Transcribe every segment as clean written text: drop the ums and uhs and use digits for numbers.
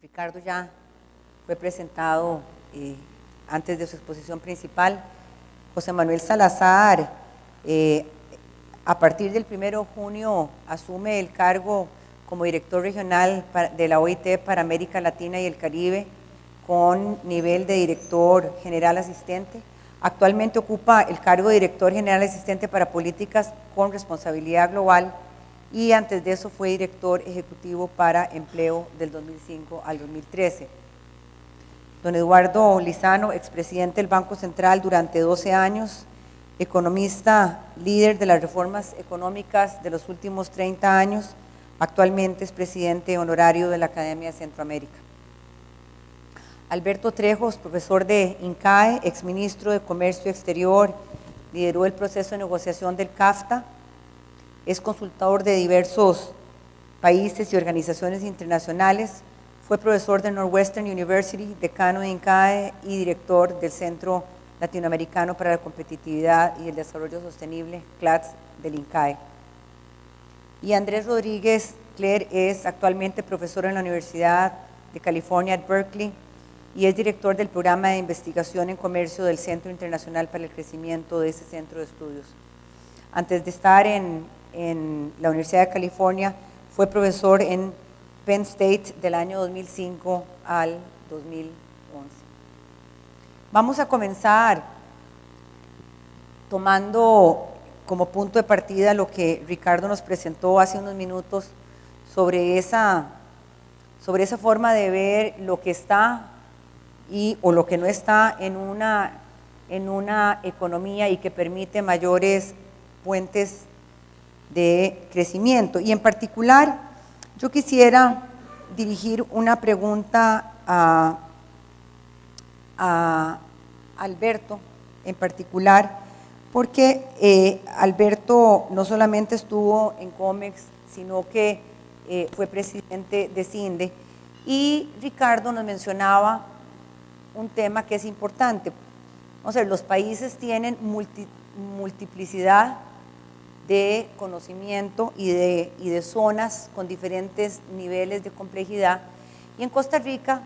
Ricardo ya fue presentado antes de su exposición principal. José Manuel Salazar, a partir del 1 de junio, asume el cargo como director regional de la OIT para América Latina y el Caribe, con nivel de director general asistente. Actualmente ocupa el cargo de director general asistente para políticas con responsabilidad global y antes de eso fue director ejecutivo para empleo del 2005 al 2013. Don Eduardo Lizano, expresidente del Banco Central durante 12 años, economista líder de las reformas económicas de los últimos 30 años, actualmente es presidente honorario de la Academia de Centroamérica. Alberto Trejos, profesor de INCAE, exministro de Comercio Exterior, lideró el proceso de negociación del CAFTA, es consultor de diversos países y organizaciones internacionales, fue profesor de Northwestern University, decano de INCAE y director del Centro Latinoamericano para la Competitividad y el Desarrollo Sostenible, CLADS, del INCAE. Y Andrés Rodríguez Cler es actualmente profesor en la Universidad de California at Berkeley y es director del programa de investigación en comercio del Centro Internacional para el Crecimiento de ese centro de estudios. Antes de estar en la Universidad de California, fue profesor en Penn State del año 2005 al 2011. Vamos a comenzar tomando como punto de partida lo que Ricardo nos presentó hace unos minutos sobre esa forma de ver lo que está o lo que no está en una economía y que permite mayores puentes de crecimiento. Y en particular, yo quisiera dirigir una pregunta a Alberto en particular, porque Alberto no solamente estuvo en COMEX, sino que fue presidente de CINDE, y Ricardo nos mencionaba un tema que es importante. O sea, los países tienen multiplicidad de conocimiento y de zonas con diferentes niveles de complejidad, y en Costa Rica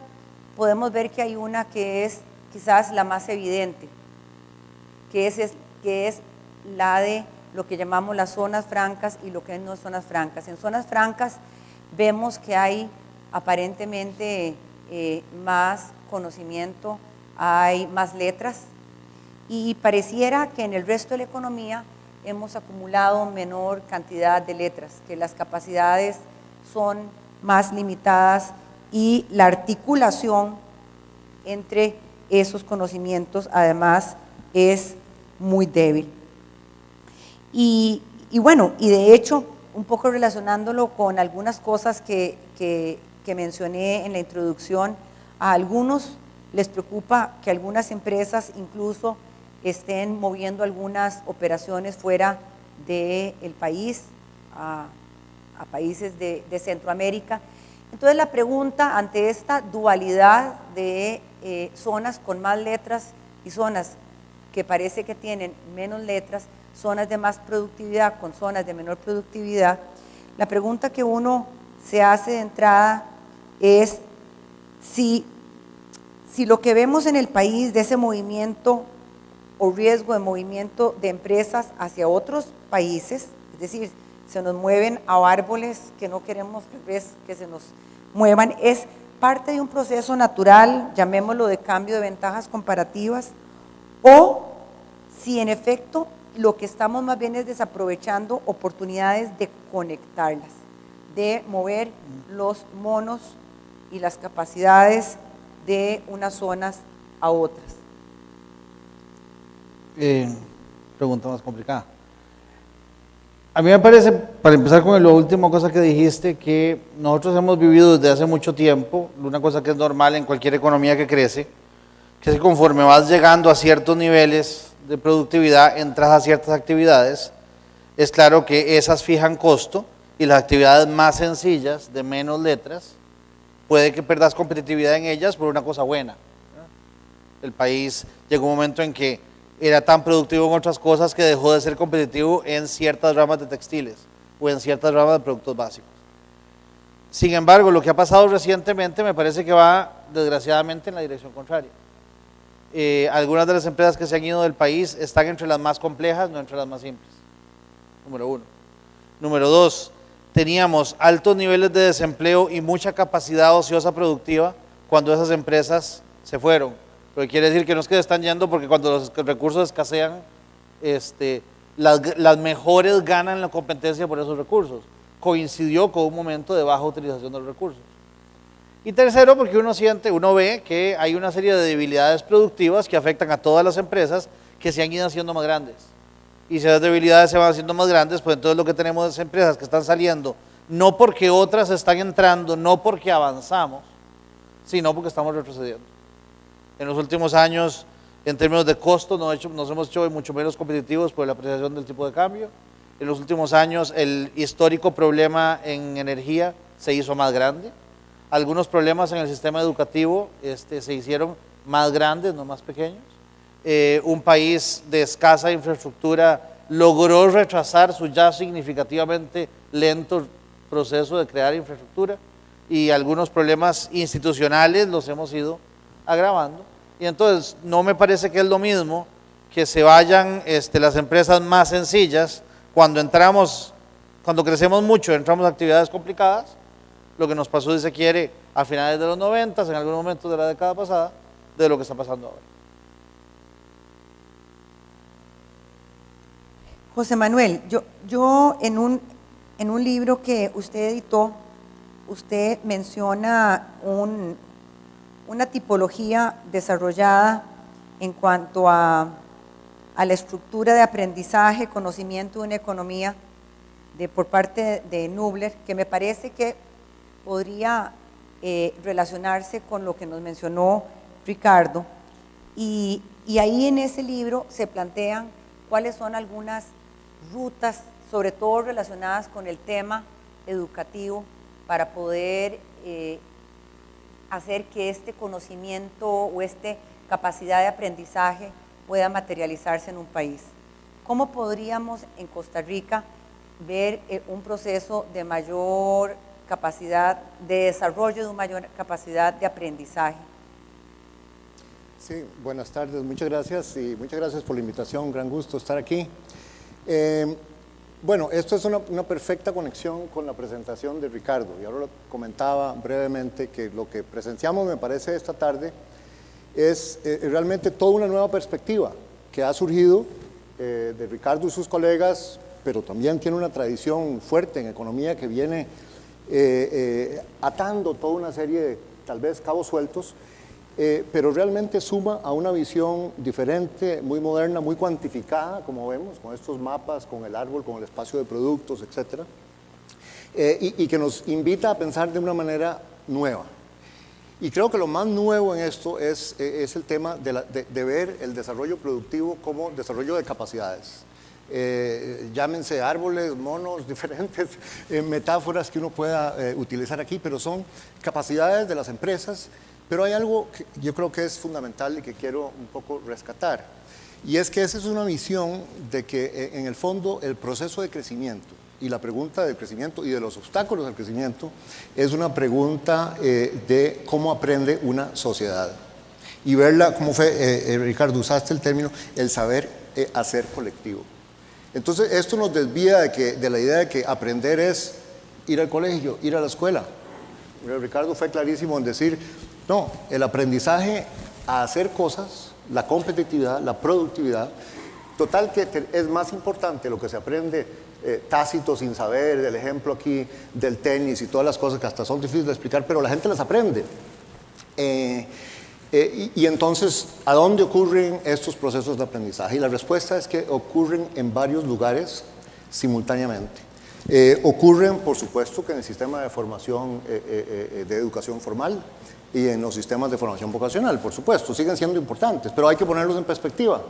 podemos ver que hay una que es quizás la más evidente, que es la de lo que llamamos las zonas francas y lo que no son zonas francas. En zonas francas vemos que hay aparentemente más conocimiento, hay más letras, y pareciera que en el resto de la economía hemos acumulado menor cantidad de letras, que las capacidades son más limitadas y la articulación entre esos conocimientos además es muy débil. Y bueno, y de hecho, un poco relacionándolo con algunas cosas que mencioné en la introducción, a algunos les preocupa que algunas empresas incluso estén moviendo algunas operaciones fuera del país, a países de Centroamérica. Entonces la pregunta ante esta dualidad de zonas con más letras y zonas que parece que tienen menos letras, zonas de más productividad con zonas de menor productividad, la pregunta que uno se hace de entrada es si lo que vemos en el país de ese movimiento o riesgo de movimiento de empresas hacia otros países, es decir, se nos mueven a árboles que no queremos que se nos muevan, es parte de un proceso natural, llamémoslo de cambio de ventajas comparativas, o si en efecto lo que estamos más bien es desaprovechando oportunidades de conectarlas, de mover los monos y las capacidades de unas zonas a otras. Pregunta más complicada. A mí me parece, para empezar con la última cosa que dijiste, que nosotros hemos vivido desde hace mucho tiempo, una cosa que es normal en cualquier economía que crece, que es que conforme vas llegando a ciertos niveles de productividad, entras a ciertas actividades, es claro que esas fijan costo y las actividades más sencillas, de menos letras, puede que perdas competitividad en ellas por una cosa buena. El país llegó un momento en que era tan productivo en otras cosas que dejó de ser competitivo en ciertas ramas de textiles o en ciertas ramas de productos básicos. Sin embargo, lo que ha pasado recientemente me parece que va, desgraciadamente, en la dirección contraria. Algunas de las empresas que se han ido del país están entre las más complejas, no entre las más simples. Número uno. Número dos, teníamos altos niveles de desempleo y mucha capacidad ociosa productiva cuando esas empresas se fueron. Lo que quiere decir que no es que se están yendo porque cuando los recursos escasean, las mejores ganan la competencia por esos recursos. Coincidió con un momento de baja utilización de los recursos. Y tercero, porque uno ve que hay una serie de debilidades productivas que afectan a todas las empresas que se han ido haciendo más grandes. Y si esas debilidades se van haciendo más grandes, pues entonces lo que tenemos es empresas que están saliendo, no porque otras están entrando, no porque avanzamos, sino porque estamos retrocediendo. En los últimos años, en términos de costo, nos hemos hecho mucho menos competitivos por la apreciación del tipo de cambio. En los últimos años, el histórico problema en energía se hizo más grande. Algunos problemas en el sistema educativo se hicieron más grandes, no más pequeños. Un país de escasa infraestructura logró retrasar su ya significativamente lento proceso de crear infraestructura, y algunos problemas institucionales los hemos ido agravando. Y entonces no me parece que es lo mismo que se vayan las empresas más sencillas cuando crecemos mucho, entramos a actividades complicadas. Lo que nos pasó, si se quiere, a finales de los 90, en algún momento de la década pasada, de lo que está pasando ahora. José Manuel, yo en un libro que usted editó, usted menciona una tipología desarrollada en cuanto a la estructura de aprendizaje, conocimiento de una economía por parte de Nubler, que me parece que podría relacionarse con lo que nos mencionó Ricardo, y ahí en ese libro se plantean cuáles son algunas rutas, sobre todo relacionadas con el tema educativo, para poder hacer que este conocimiento o esta capacidad de aprendizaje pueda materializarse en un país. ¿Cómo podríamos en Costa Rica ver un proceso de mayor capacidad de desarrollo, de una mayor capacidad de aprendizaje? Sí, buenas tardes, muchas gracias y muchas gracias por la invitación, un gran gusto estar aquí. Bueno, esto es una perfecta conexión con la presentación de Ricardo, y ahora lo comentaba brevemente que lo que presenciamos, me parece, esta tarde es realmente toda una nueva perspectiva que ha surgido de Ricardo y sus colegas, pero también tiene una tradición fuerte en economía que viene atando toda una serie de, tal vez, cabos sueltos, pero realmente suma a una visión diferente, muy moderna, muy cuantificada, como vemos, con estos mapas, con el árbol, con el espacio de productos, etc. Y que nos invita a pensar de una manera nueva. Y creo que lo más nuevo en esto es el tema de ver el desarrollo productivo como desarrollo de capacidades. Llámense árboles, monos, diferentes metáforas que uno pueda utilizar aquí, pero son capacidades de las empresas. Pero hay algo que yo creo que es fundamental y que quiero un poco rescatar, y es que esa es una visión de que en el fondo el proceso de crecimiento y la pregunta del crecimiento y de los obstáculos al crecimiento es una pregunta de cómo aprende una sociedad. Y verla, como fue, Ricardo, usaste el término, el saber hacer colectivo. Entonces esto nos desvía de la idea de que aprender es ir al colegio, ir a la escuela. Ricardo fue clarísimo en decir, no, el aprendizaje a hacer cosas, la competitividad, la productividad, total que es más importante lo que se aprende tácito, sin saber, el ejemplo aquí del tenis y todas las cosas que hasta son difíciles de explicar, pero la gente las aprende. Y entonces, ¿a dónde ocurren estos procesos de aprendizaje? Y la respuesta es que ocurren en varios lugares simultáneamente. Ocurren, por supuesto, que en el sistema de formación de educación formal y en los sistemas de formación vocacional, por supuesto, siguen siendo importantes, pero hay que ponerlos en perspectiva,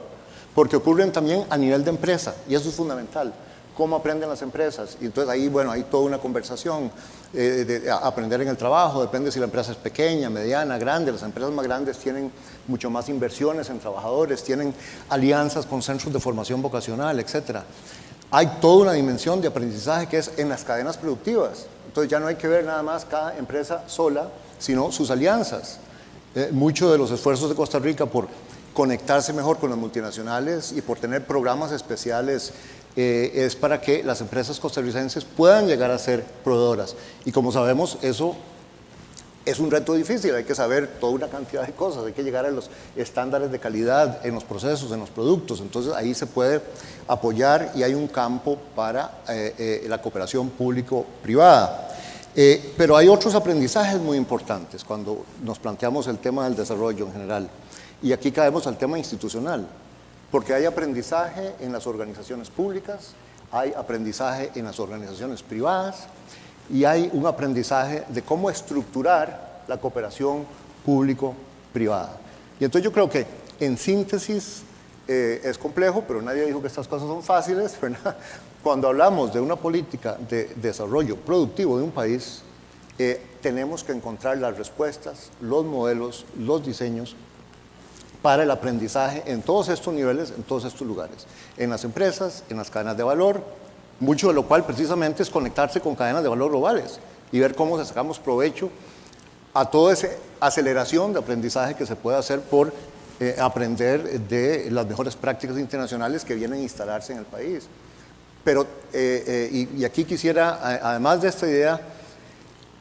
porque ocurren también a nivel de empresa, y eso es fundamental. ¿Cómo aprenden las empresas? Y entonces ahí, bueno, hay toda una conversación de aprender en el trabajo, depende si la empresa es pequeña, mediana, grande. Las empresas más grandes tienen mucho más inversiones en trabajadores, tienen alianzas con centros de formación vocacional, etc. hay toda una dimensión de aprendizaje que es en las cadenas productivas. Entonces ya no hay que ver nada más cada empresa sola, sino sus alianzas. Muchos de los esfuerzos de Costa Rica por conectarse mejor con las multinacionales y por tener programas especiales es para que las empresas costarricenses puedan llegar a ser proveedoras. Y como sabemos, eso es un reto difícil, hay que saber toda una cantidad de cosas, hay que llegar a los estándares de calidad en los procesos, en los productos. Entonces ahí se puede apoyar y hay un campo para la cooperación público-privada. Pero hay otros aprendizajes muy importantes cuando nos planteamos el tema del desarrollo en general. Y aquí caemos al tema institucional, porque hay aprendizaje en las organizaciones públicas, hay aprendizaje en las organizaciones privadas y hay un aprendizaje de cómo estructurar la cooperación público-privada. Y entonces yo creo que en síntesis es complejo, pero nadie dijo que estas cosas son fáciles, ¿verdad? Cuando hablamos de una política de desarrollo productivo de un país, tenemos que encontrar las respuestas, los modelos, los diseños para el aprendizaje en todos estos niveles, en todos estos lugares, en las empresas, en las cadenas de valor, mucho de lo cual precisamente es conectarse con cadenas de valor globales y ver cómo sacamos provecho a toda esa aceleración de aprendizaje que se puede hacer por aprender de las mejores prácticas internacionales que vienen a instalarse en el país. Pero, y aquí quisiera, además de esta idea,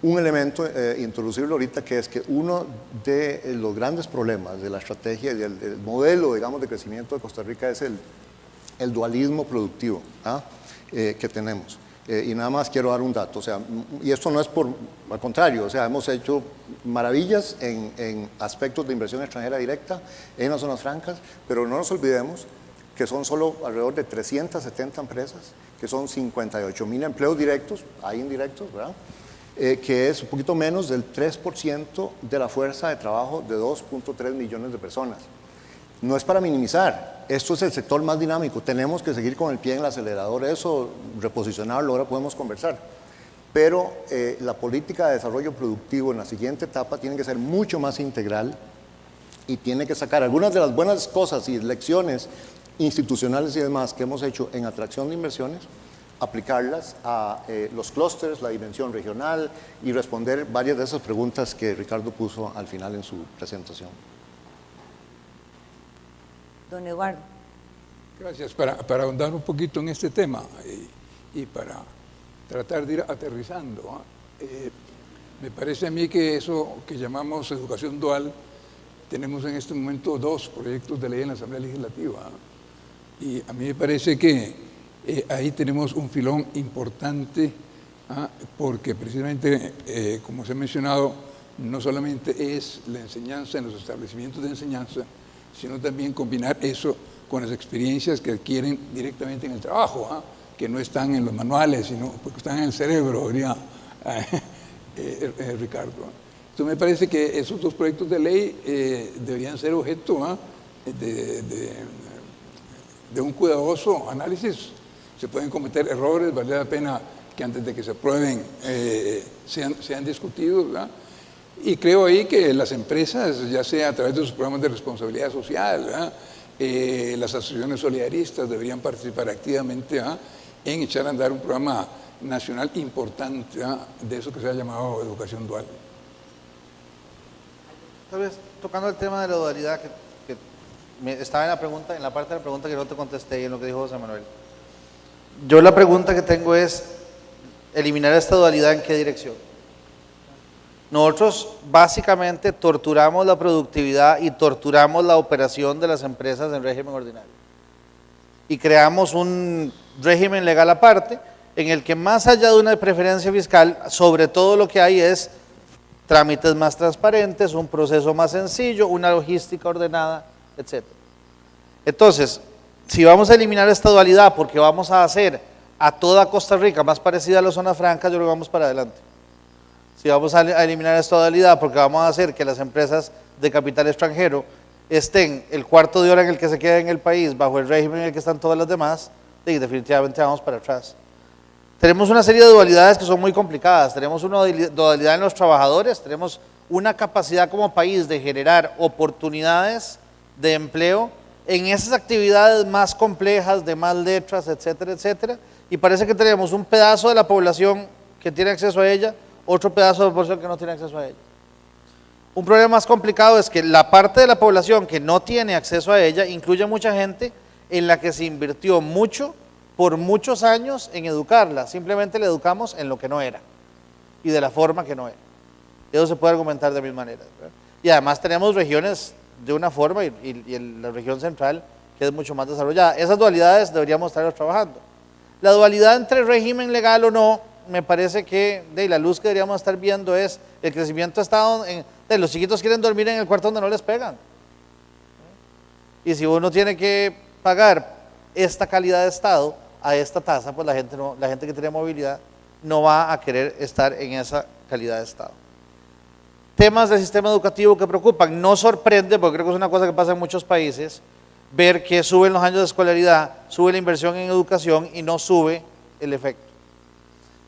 un elemento introducible ahorita, que es que uno de los grandes problemas de la estrategia y del modelo, digamos, de crecimiento de Costa Rica es el dualismo productivo que tenemos. Y nada más quiero dar un dato, o sea, y esto no es al contrario, o sea, hemos hecho maravillas en aspectos de inversión extranjera directa en las zonas francas, pero no nos olvidemos que son solo alrededor de 370 empresas, que son 58,000 empleos directos, hay indirectos, ¿verdad? Que es un poquito menos del 3% de la fuerza de trabajo de 2.3 millones de personas. No es para minimizar, esto es el sector más dinámico, tenemos que seguir con el pie en el acelerador, eso, reposicionarlo, ahora podemos conversar. Pero la política de desarrollo productivo en la siguiente etapa tiene que ser mucho más integral y tiene que sacar algunas de las buenas cosas y lecciones institucionales y demás que hemos hecho en atracción de inversiones, aplicarlas a los clústeres, la dimensión regional y responder varias de esas preguntas que Ricardo puso al final en su presentación. Don Eduardo. Gracias. Para ahondar un poquito en este tema y para tratar de ir aterrizando, me parece a mí que eso que llamamos educación dual, tenemos en este momento 2 proyectos de ley en la Asamblea Legislativa. Y a mí me parece que ahí tenemos un filón importante, porque precisamente, como se ha mencionado, no solamente es la enseñanza en los establecimientos de enseñanza, sino también combinar eso con las experiencias que adquieren directamente en el trabajo, que no están en los manuales, sino porque están en el cerebro, diría Ricardo. Entonces me parece que esos 2 proyectos de ley deberían ser objeto de un cuidadoso análisis. Se pueden cometer errores, vale la pena que antes de que se aprueben sean discutidos, ¿verdad? Y creo ahí que las empresas, ya sea a través de sus programas de responsabilidad social, las asociaciones solidaristas deberían participar activamente en echar a andar un programa nacional importante de eso que se ha llamado educación dual. Tal vez tocando el tema de la dualidad que estaba en la parte de la pregunta que no te contesté y en lo que dijo José Manuel. Yo la pregunta que tengo es, ¿eliminar esta dualidad en qué dirección? Nosotros básicamente torturamos la productividad y torturamos la operación de las empresas en régimen ordinario. Y creamos un régimen legal aparte en el que, más allá de una preferencia fiscal, sobre todo lo que hay es trámites más transparentes, un proceso más sencillo, una logística ordenada, etc. Entonces, si vamos a eliminar esta dualidad porque vamos a hacer a toda Costa Rica más parecida a las zonas francas, yo creo que vamos para adelante. Si vamos a eliminar esta dualidad porque vamos a hacer que las empresas de capital extranjero estén el cuarto de hora en el que se queda en el país bajo el régimen en el que están todas las demás, y definitivamente vamos para atrás. Tenemos una serie de dualidades que son muy complicadas. Tenemos una dualidad en los trabajadores, tenemos una capacidad como país de generar oportunidades de empleo en esas actividades más complejas, de más letras, etcétera, etcétera, y parece que tenemos un pedazo de la población que tiene acceso a ella, otro pedazo de la población que no tiene acceso a ella. Un problema más complicado es que la parte de la población que no tiene acceso a ella incluye mucha gente en la que se invirtió mucho, por muchos años, en educarla. Simplemente le educamos en lo que no era y de la forma que no era. Eso se puede argumentar de mil maneras, ¿verdad? Y además tenemos regiones de una forma y en la región central que es mucho más desarrollada. Esas dualidades deberíamos estarlas trabajando. La dualidad entre régimen legal o no, me parece que de la luz que deberíamos estar viendo es el crecimiento ha estado de los chiquitos quieren dormir en el cuarto donde no les pegan. Y si uno tiene que pagar esta calidad de Estado a esta tasa, pues la gente que tiene movilidad no va a querer estar en esa calidad de Estado. Temas del sistema educativo que preocupan, no sorprende, porque creo que es una cosa que pasa en muchos países, ver que suben los años de escolaridad, sube la inversión en educación y no sube el efecto.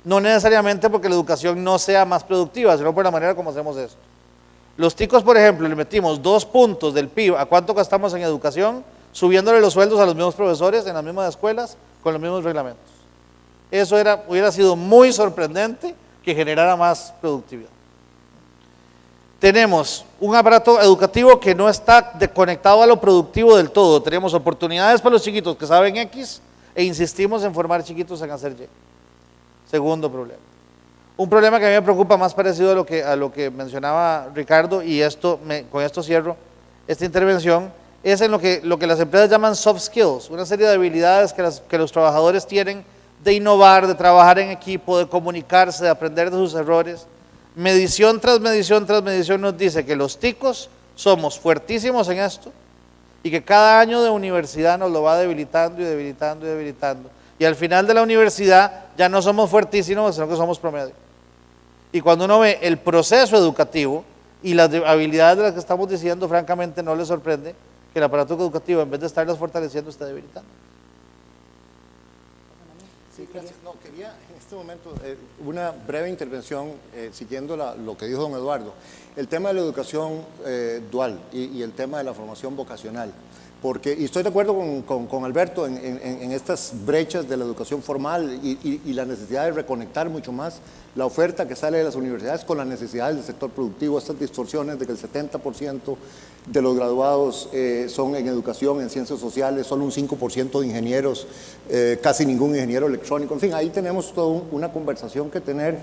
No necesariamente porque la educación no sea más productiva, sino por la manera como hacemos esto. Los ticos, por ejemplo, le metimos 2 puntos del PIB a cuánto gastamos en educación, subiéndole los sueldos a los mismos profesores en las mismas escuelas, con los mismos reglamentos. Eso hubiera sido muy sorprendente que generara más productividad. Tenemos un aparato educativo que no está conectado a lo productivo del todo. Tenemos oportunidades para los chiquitos que saben X e insistimos en formar chiquitos en hacer Y. Segundo problema. Un problema que a mí me preocupa más parecido a lo que mencionaba Ricardo, y con esto cierro esta intervención, es en lo que las empresas llaman soft skills, una serie de habilidades que los trabajadores tienen de innovar, de trabajar en equipo, de comunicarse, de aprender de sus errores. Medición tras medición tras medición nos dice que los ticos somos fuertísimos en esto y que cada año de universidad nos lo va debilitando y debilitando y debilitando. Y al final de la universidad ya no somos fuertísimos, sino que somos promedio. Y cuando uno ve el proceso educativo y las habilidades de las que estamos diciendo, francamente no le sorprende que el aparato educativo, en vez de estarlas fortaleciendo, esté debilitando. Sí, gracias. No, quería en este momento una breve intervención siguiendo lo que dijo don Eduardo. El tema de la educación dual y el tema de la formación vocacional. Y estoy de acuerdo con Alberto en estas brechas de la educación formal y la necesidad de reconectar mucho más la oferta que sale de las universidades con las necesidades del sector productivo, estas distorsiones de que el 70% de los graduados son en educación, en ciencias sociales, solo un 5% de ingenieros, casi ningún ingeniero electrónico. En fin, ahí tenemos toda una conversación que tener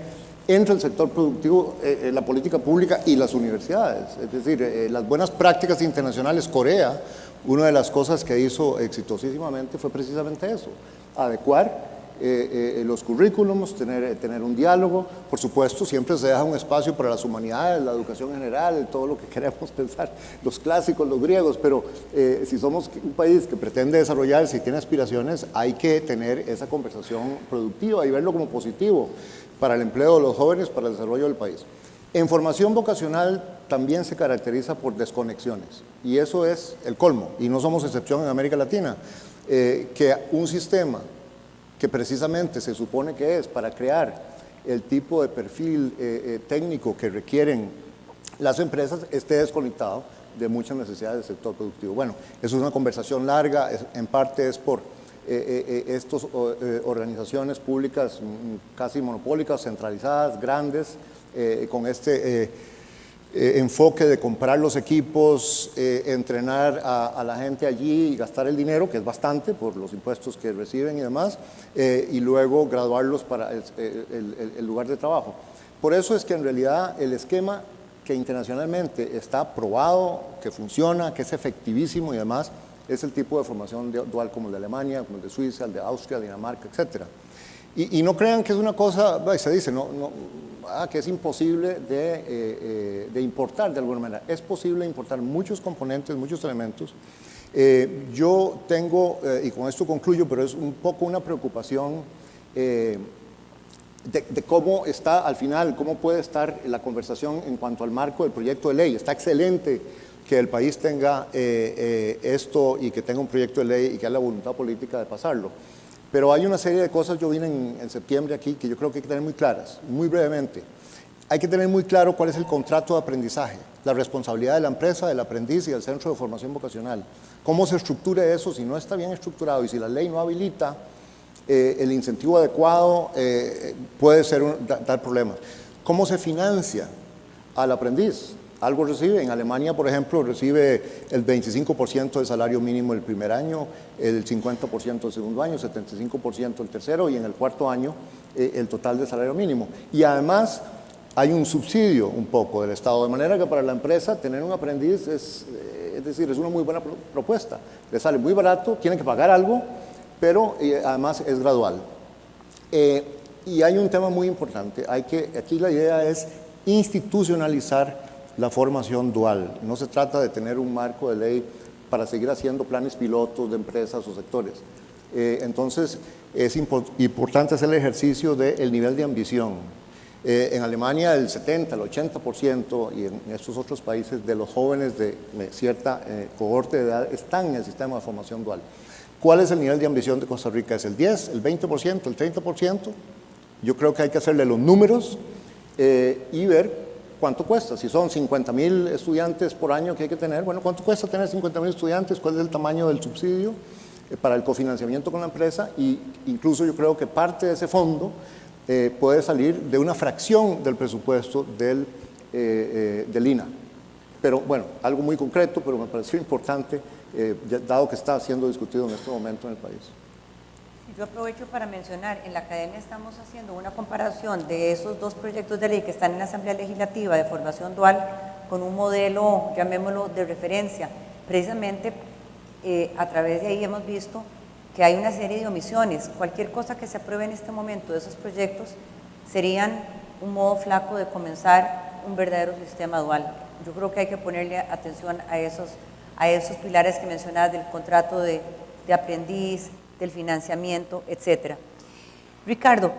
entre el sector productivo, la política pública y las universidades. Es decir, las buenas prácticas internacionales, Corea, una de las cosas que hizo exitosísimamente fue precisamente eso, adecuar los currículums, tener un diálogo. Por supuesto, siempre se deja un espacio para las humanidades, la educación general, todo lo que queremos pensar, los clásicos, los griegos, pero si somos un país que pretende desarrollarse y tiene aspiraciones, hay que tener esa conversación productiva y verlo como positivo para el empleo de los jóvenes, para el desarrollo del país. En formación vocacional también se caracteriza por desconexiones, y eso es el colmo, y no somos excepción en América Latina, que un sistema que precisamente se supone que es para crear el tipo de perfil técnico que requieren las empresas, esté desconectado de muchas necesidades del sector productivo. Bueno, eso es una conversación larga, en parte es por estas organizaciones públicas casi monopólicas, centralizadas, grandes, con este enfoque de comprar los equipos, entrenar a la gente allí y gastar el dinero, que es bastante por los impuestos que reciben y demás, y luego graduarlos para el lugar de trabajo. Por eso es que en realidad el esquema que internacionalmente está probado, que funciona, que es efectivísimo y demás, es el tipo de formación dual como el de Alemania, como el de Suiza, el de Austria, Dinamarca, etc. Y no crean que es una cosa, se dice, que es imposible de importar de alguna manera. Es posible importar muchos componentes, muchos elementos. Yo tengo, y con esto concluyo, pero es un poco una preocupación de cómo está al final, cómo puede estar la conversación en cuanto al marco del proyecto de ley. Está excelente que el país tenga esto y que tenga un proyecto de ley y que haya la voluntad política de pasarlo. Pero hay una serie de cosas, yo vine en septiembre aquí, que yo creo que hay que tener muy claras, muy brevemente. hay que tener muy claro cuál es el contrato de aprendizaje, la responsabilidad de la empresa, del aprendiz y del centro de formación vocacional. Cómo se estructura eso si no está bien estructurado y si la ley no habilita el incentivo adecuado, puede dar problemas. ¿Cómo se financia al aprendiz? Algo recibe, en Alemania, por ejemplo, recibe el 25% del salario mínimo el primer año, el 50% el segundo año, 75% el tercero y en el cuarto año el total del salario mínimo. Y además hay un subsidio un poco del Estado, de manera que para la empresa tener un aprendiz es decir, es una muy buena propuesta. Le sale muy barato, tienen que pagar algo, pero además es gradual. Y hay un tema muy importante, aquí la idea es institucionalizar la formación dual. No se trata de tener un marco de ley para seguir haciendo planes pilotos de empresas o sectores. Entonces, es importante hacer el ejercicio del nivel de ambición. En Alemania el 70, el 80% y en estos otros países de los jóvenes de cierta cohorte de edad están en el sistema de formación dual. ¿Cuál es el nivel de ambición de Costa Rica? ¿Es el 10, el 20%, el 30%? Yo creo que hay que hacerle los números y ver cuánto cuesta. Si son 50,000 estudiantes por año que hay que tener, bueno, ¿cuánto cuesta tener 50,000 estudiantes? ¿Cuál es el tamaño del subsidio para el cofinanciamiento con la empresa? Y incluso yo creo que parte de ese fondo puede salir de una fracción del presupuesto del INA. Pero bueno, algo muy concreto, pero me pareció importante, dado que está siendo discutido en este momento en el país. Yo aprovecho para mencionar, en la academia estamos haciendo una comparación de esos dos proyectos de ley que están en la Asamblea Legislativa de formación dual con un modelo, llamémoslo, de referencia. Precisamente a través de ahí hemos visto que hay una serie de omisiones. Cualquier cosa que se apruebe en este momento de esos proyectos serían un modo flaco de comenzar un verdadero sistema dual. Yo creo que hay que ponerle atención a esos pilares que mencionabas del contrato de aprendiz, del financiamiento, etcétera. Ricardo,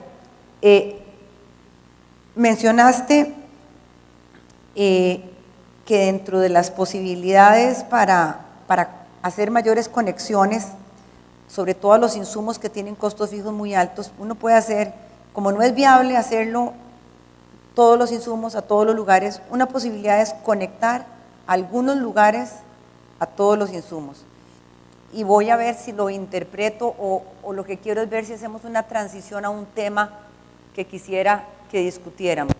mencionaste que dentro de las posibilidades para hacer mayores conexiones, sobre todo a los insumos que tienen costos fijos muy altos, uno puede hacer, como no es viable hacerlo todos los insumos a todos los lugares, una posibilidad es conectar algunos lugares a todos los insumos. Y voy a ver si lo interpreto o lo que quiero es ver si hacemos una transición a un tema que quisiera que discutiéramos.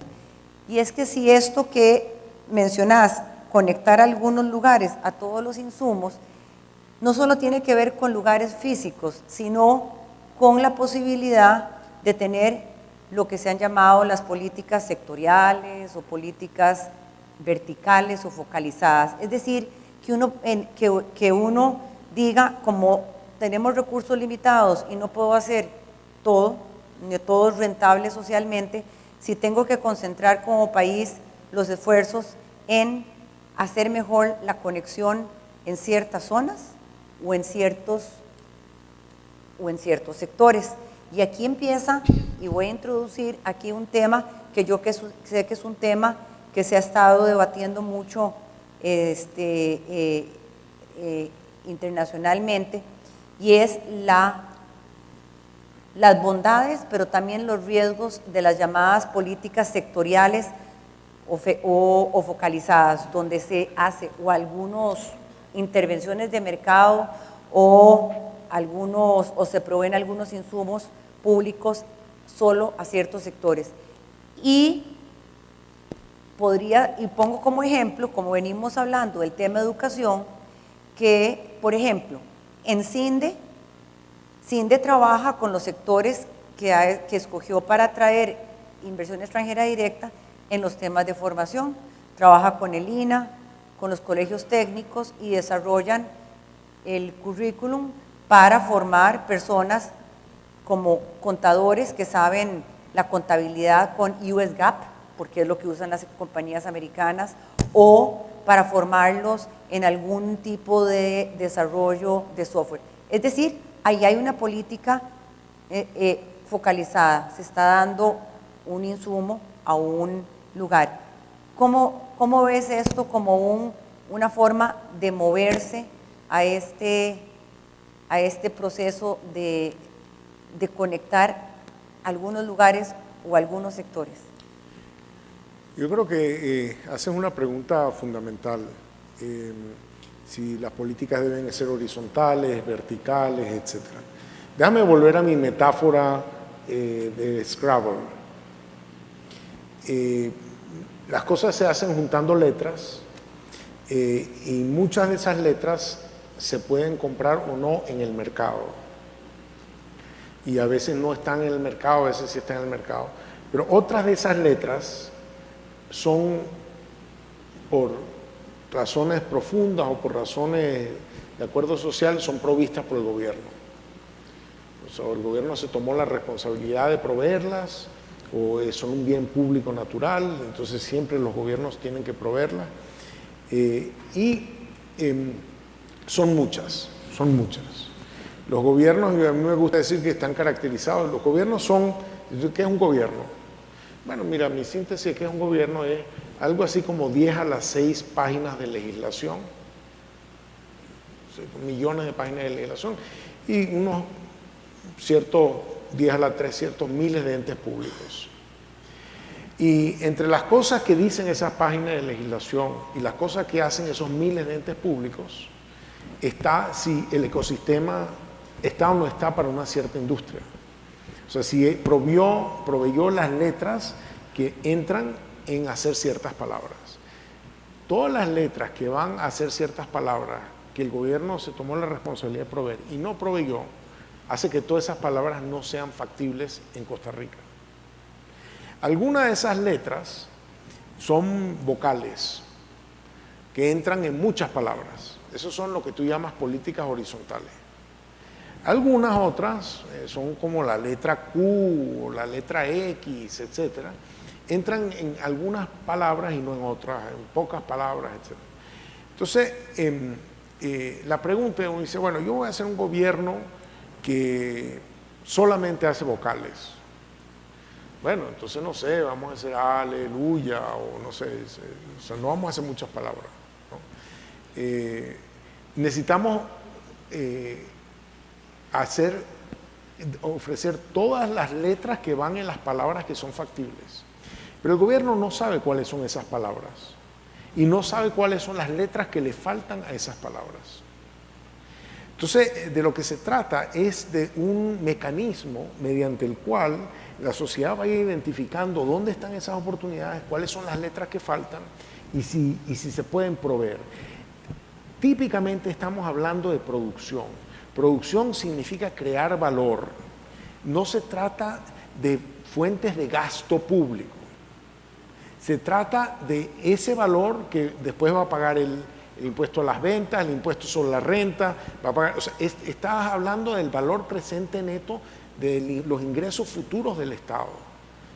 Y es que si esto que mencionás, conectar algunos lugares a todos los insumos, no solo tiene que ver con lugares físicos, sino con la posibilidad de tener lo que se han llamado las políticas sectoriales o políticas verticales o focalizadas. Es decir, que uno diga, como tenemos recursos limitados y no puedo hacer todo, ni todo es rentable socialmente, si tengo que concentrar como país los esfuerzos en hacer mejor la conexión en ciertas zonas o en ciertos sectores. Y aquí empieza, y voy a introducir aquí un tema que yo sé que es un tema que se ha estado debatiendo mucho internacionalmente, y es las bondades, pero también los riesgos de las llamadas políticas sectoriales o focalizadas, donde se hace o algunas intervenciones de mercado o se proveen algunos insumos públicos solo a ciertos sectores. Y pongo como ejemplo, como venimos hablando del tema de educación, que, por ejemplo, en CINDE trabaja con los sectores que escogió para atraer inversión extranjera directa en los temas de formación. Trabaja con el INA, con los colegios técnicos y desarrollan el currículum para formar personas como contadores que saben la contabilidad con US GAAP, porque es lo que usan las compañías americanas, o para formarlos en algún tipo de desarrollo de software. Es decir, ahí hay una política focalizada, se está dando un insumo a un lugar. ¿Cómo ves esto como una forma de moverse a este proceso de conectar algunos lugares o algunos sectores? Yo creo que haces una pregunta fundamental. Si las políticas deben ser horizontales, verticales, etc. Déjame volver a mi metáfora de Scrabble. Las cosas se hacen juntando letras y muchas de esas letras se pueden comprar o no en el mercado. Y a veces no están en el mercado, a veces sí están en el mercado. Pero otras de esas letras son por razones profundas o por razones de acuerdo social, son provistas por el gobierno. O sea, el gobierno se tomó la responsabilidad de proveerlas o son un bien público natural, entonces siempre los gobiernos tienen que proveerlas. Son muchas. Los gobiernos, y a mí me gusta decir que están caracterizados, los gobiernos son, ¿qué es un gobierno? Bueno, mira, mi síntesis de qué es un gobierno es algo así como 10 a las 6 páginas de legislación, millones de páginas de legislación, y unos ciertos 10 a la 3, ciertos miles de entes públicos. Y entre las cosas que dicen esas páginas de legislación y las cosas que hacen esos miles de entes públicos, está si el ecosistema está o no está para una cierta industria. O sea, si proveyó las letras que entran en hacer ciertas palabras. Todas las letras que van a hacer ciertas palabras que el gobierno se tomó la responsabilidad de proveer y no proveyó, hace que todas esas palabras no sean factibles en Costa Rica. Algunas de esas letras son vocales que entran en muchas palabras. Esos son lo que tú llamas políticas horizontales. Algunas otras son como la letra Q o la letra X, etcétera. Entran en algunas palabras y no en otras, en pocas palabras, etcétera. Entonces, la pregunta uno dice, bueno, yo voy a hacer un gobierno que solamente hace vocales. Bueno, entonces no sé, vamos a hacer aleluya o no sé, o sea, no vamos a hacer muchas palabras, ¿no? Necesitamos ofrecer todas las letras que van en las palabras que son factibles. Pero el gobierno no sabe cuáles son esas palabras y no sabe cuáles son las letras que le faltan a esas palabras. Entonces, de lo que se trata es de un mecanismo mediante el cual la sociedad vaya identificando dónde están esas oportunidades, cuáles son las letras que faltan y si se pueden proveer. Típicamente estamos hablando de producción. Producción significa crear valor. No se trata de fuentes de gasto público. Se trata de ese valor que después va a pagar el impuesto a las ventas, el impuesto sobre la renta, va a pagar, o sea, estás hablando del valor presente neto de los ingresos futuros del Estado.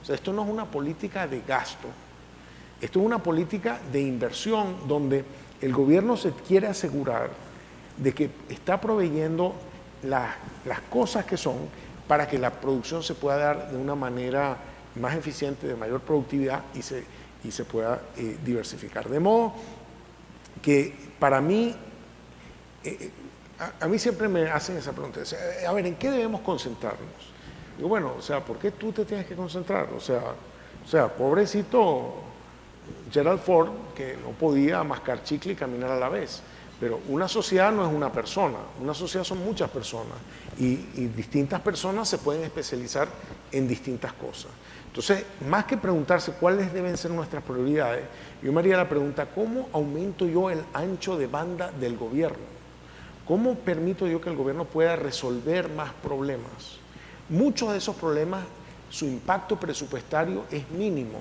O sea, esto no es una política de gasto, esto es una política de inversión donde el gobierno se quiere asegurar de que está proveyendo las cosas que son para que la producción se pueda dar de una manera más eficiente, de mayor productividad y se pueda diversificar. De modo que para mí, a mí siempre me hacen esa pregunta, a ver, ¿en qué debemos concentrarnos? Digo, bueno, o sea, ¿por qué tú te tienes que concentrar? O sea, pobrecito Gerald Ford, que no podía mascar chicle y caminar a la vez. Pero una sociedad no es una persona, una sociedad son muchas personas y distintas personas se pueden especializar en distintas cosas. Entonces, más que preguntarse cuáles deben ser nuestras prioridades, yo me haría la pregunta, ¿cómo aumento yo el ancho de banda del gobierno? ¿Cómo permito yo que el gobierno pueda resolver más problemas? Muchos de esos problemas, su impacto presupuestario es mínimo.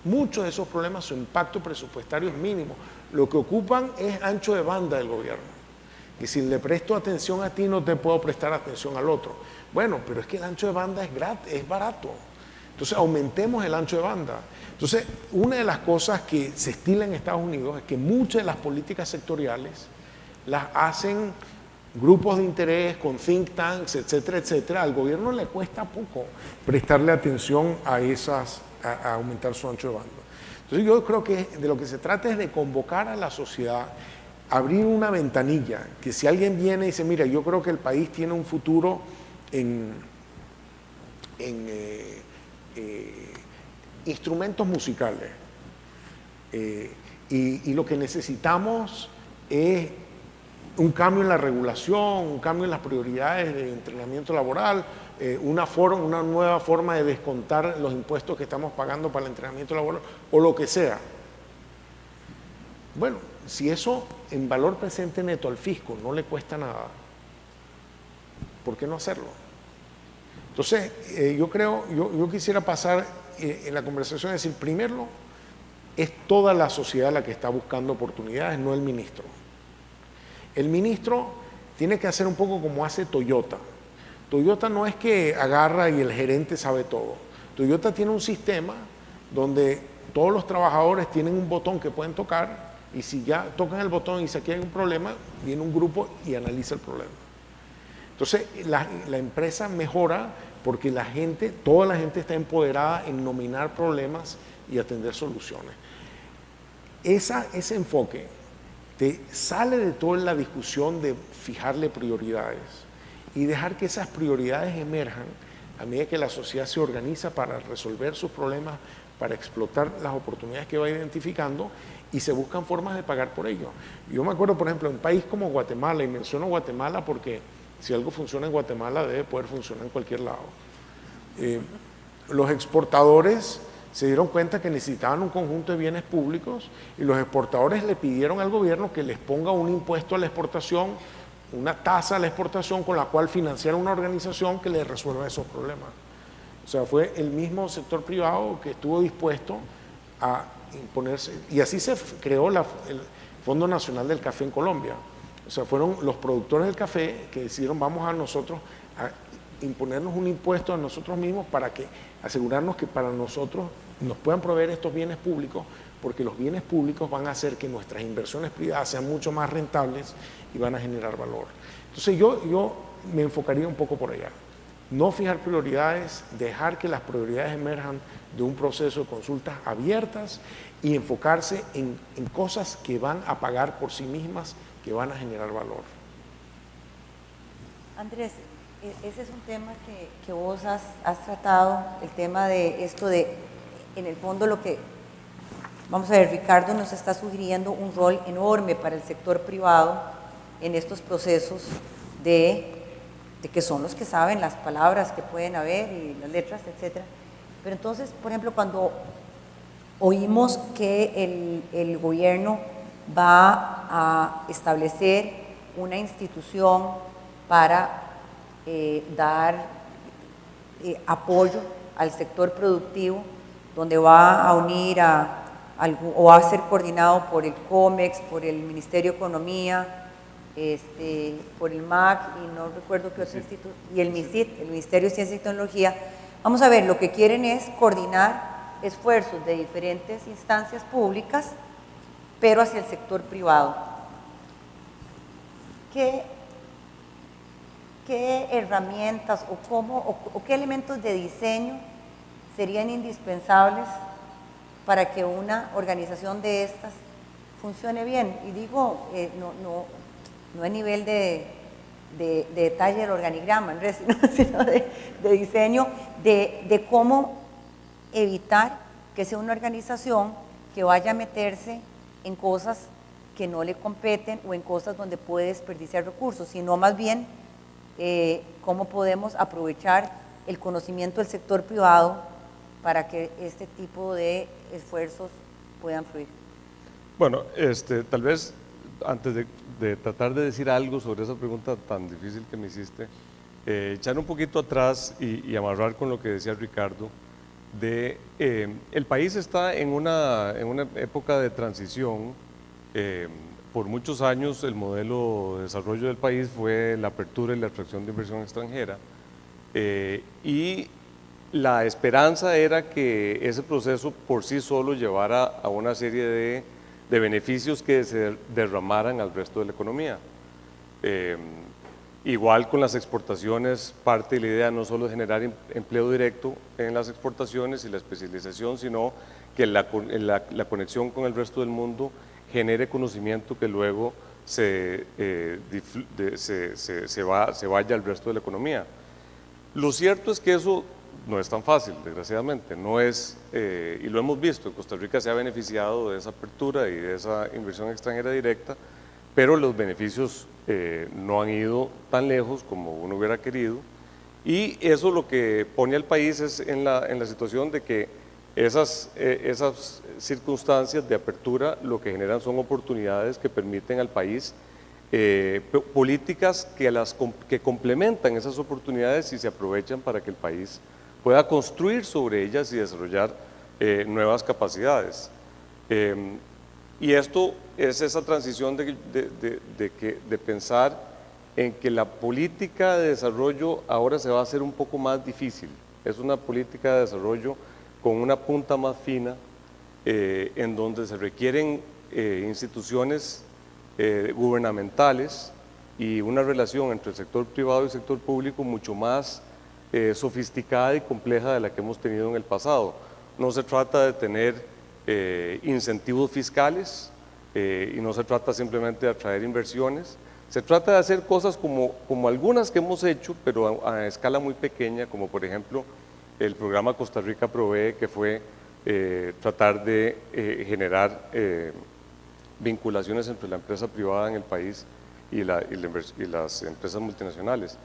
Muchos de esos problemas, su impacto presupuestario es mínimo. Lo que ocupan es ancho de banda del gobierno. Y si le presto atención a ti, no te puedo prestar atención al otro. Bueno, pero es que el ancho de banda es barato. Entonces, aumentemos el ancho de banda. Entonces, una de las cosas que se estila en Estados Unidos es que muchas de las políticas sectoriales las hacen grupos de interés con think tanks, etcétera, etcétera. Al gobierno le cuesta poco prestarle atención a aumentar su ancho de banda. Entonces yo creo que de lo que se trata es de convocar a la sociedad, abrir una ventanilla, que si alguien viene y dice, mira, yo creo que el país tiene un futuro instrumentos musicales. Y lo que necesitamos es un cambio en la regulación, un cambio en las prioridades de entrenamiento laboral, una nueva forma de descontar los impuestos que estamos pagando para el entrenamiento laboral, o lo que sea. Bueno, si eso en valor presente neto al fisco no le cuesta nada, ¿por qué no hacerlo? Entonces, yo quisiera pasar en la conversación a decir, primero, es toda la sociedad la que está buscando oportunidades, no el ministro. El ministro tiene que hacer un poco como hace Toyota. Toyota no es que agarra y el gerente sabe todo. Toyota tiene un sistema donde todos los trabajadores tienen un botón que pueden tocar, y si ya tocan el botón y se aquí hay un problema, viene un grupo y analiza el problema. Entonces, la empresa mejora porque toda la gente está empoderada en nominar problemas y atender soluciones. Ese enfoque te sale de toda la discusión de fijarle prioridades y dejar que esas prioridades emerjan a medida que la sociedad se organiza para resolver sus problemas, para explotar las oportunidades que va identificando, y se buscan formas de pagar por ello. Yo me acuerdo, por ejemplo, en un país como Guatemala, y menciono Guatemala porque si algo funciona en Guatemala debe poder funcionar en cualquier lado. Los exportadores se dieron cuenta que necesitaban un conjunto de bienes públicos y los exportadores le pidieron al gobierno que les ponga un impuesto a la exportación, una tasa a la exportación con la cual financiar una organización que les resuelva esos problemas. O sea, fue el mismo sector privado que estuvo dispuesto a imponerse, y así se creó el Fondo Nacional del Café en Colombia. O sea, fueron los productores del café que decidieron vamos a nosotros a imponernos un impuesto a nosotros mismos para que asegurarnos que para nosotros nos puedan proveer estos bienes públicos, porque los bienes públicos van a hacer que nuestras inversiones privadas sean mucho más rentables y van a generar valor. Entonces yo me enfocaría un poco por allá. No fijar prioridades, dejar que las prioridades emerjan de un proceso de consultas abiertas y enfocarse en cosas que van a pagar por sí mismas, que van a generar valor. Andrés, ese es un tema que vos has tratado, el tema de esto de, en el fondo lo que, vamos a ver, Ricardo nos está sugiriendo un rol enorme para el sector privado en estos procesos de que son los que saben las palabras que pueden haber y las letras, etcétera. Pero entonces, por ejemplo, cuando oímos que el gobierno va a establecer una institución para dar apoyo al sector productivo, donde va a unir o va a ser coordinado por el COMEX, por el Ministerio de Economía, por el MAC y no recuerdo qué otro instituto, y el MICIT, el Ministerio de Ciencia y Tecnología. Vamos a ver, lo que quieren es coordinar esfuerzos de diferentes instancias públicas, pero hacia el sector privado. ¿Qué herramientas o qué elementos de diseño serían indispensables para que una organización de estas funcione bien? Y digo, no a nivel de detalle del organigrama, sino de diseño, de cómo evitar que sea una organización que vaya a meterse en cosas que no le competen o en cosas donde puede desperdiciar recursos, sino más bien cómo podemos aprovechar el conocimiento del sector privado para que este tipo de esfuerzos puedan fluir. Bueno, tal vez antes de tratar de decir algo sobre esa pregunta tan difícil que me hiciste, echar un poquito atrás y amarrar con lo que decía Ricardo, el país está en una época de transición. Por muchos años el modelo de desarrollo del país fue la apertura y la atracción de inversión extranjera, y la esperanza era que ese proceso por sí solo llevara a una serie de beneficios que se derramaran al resto de la economía. Igual con las exportaciones, parte de la idea no solo es generar empleo directo en las exportaciones y la especialización, sino que la conexión con el resto del mundo genere conocimiento que luego se vaya al resto de la economía. Lo cierto es que eso no es tan fácil, desgraciadamente. No es, y lo hemos visto, Costa Rica se ha beneficiado de esa apertura y de esa inversión extranjera directa, pero los beneficios no han ido tan lejos como uno hubiera querido. Y eso lo que pone al país es en la situación de que esas circunstancias de apertura lo que generan son oportunidades que permiten al país políticas que complementan esas oportunidades y se aprovechan para que el país pueda construir sobre ellas y desarrollar nuevas capacidades. Y esto es esa transición de pensar en que la política de desarrollo ahora se va a hacer un poco más difícil. Es una política de desarrollo con una punta más fina, en donde se requieren instituciones gubernamentales y una relación entre el sector privado y el sector público mucho más sofisticada y compleja de la que hemos tenido en el pasado. No se trata de tener incentivos fiscales y no se trata simplemente de atraer inversiones. Se trata de hacer cosas como algunas que hemos hecho, pero a escala muy pequeña, como por ejemplo el programa Costa Rica Provee, que fue tratar de generar vinculaciones entre la empresa privada en el país y las empresas multinacionales.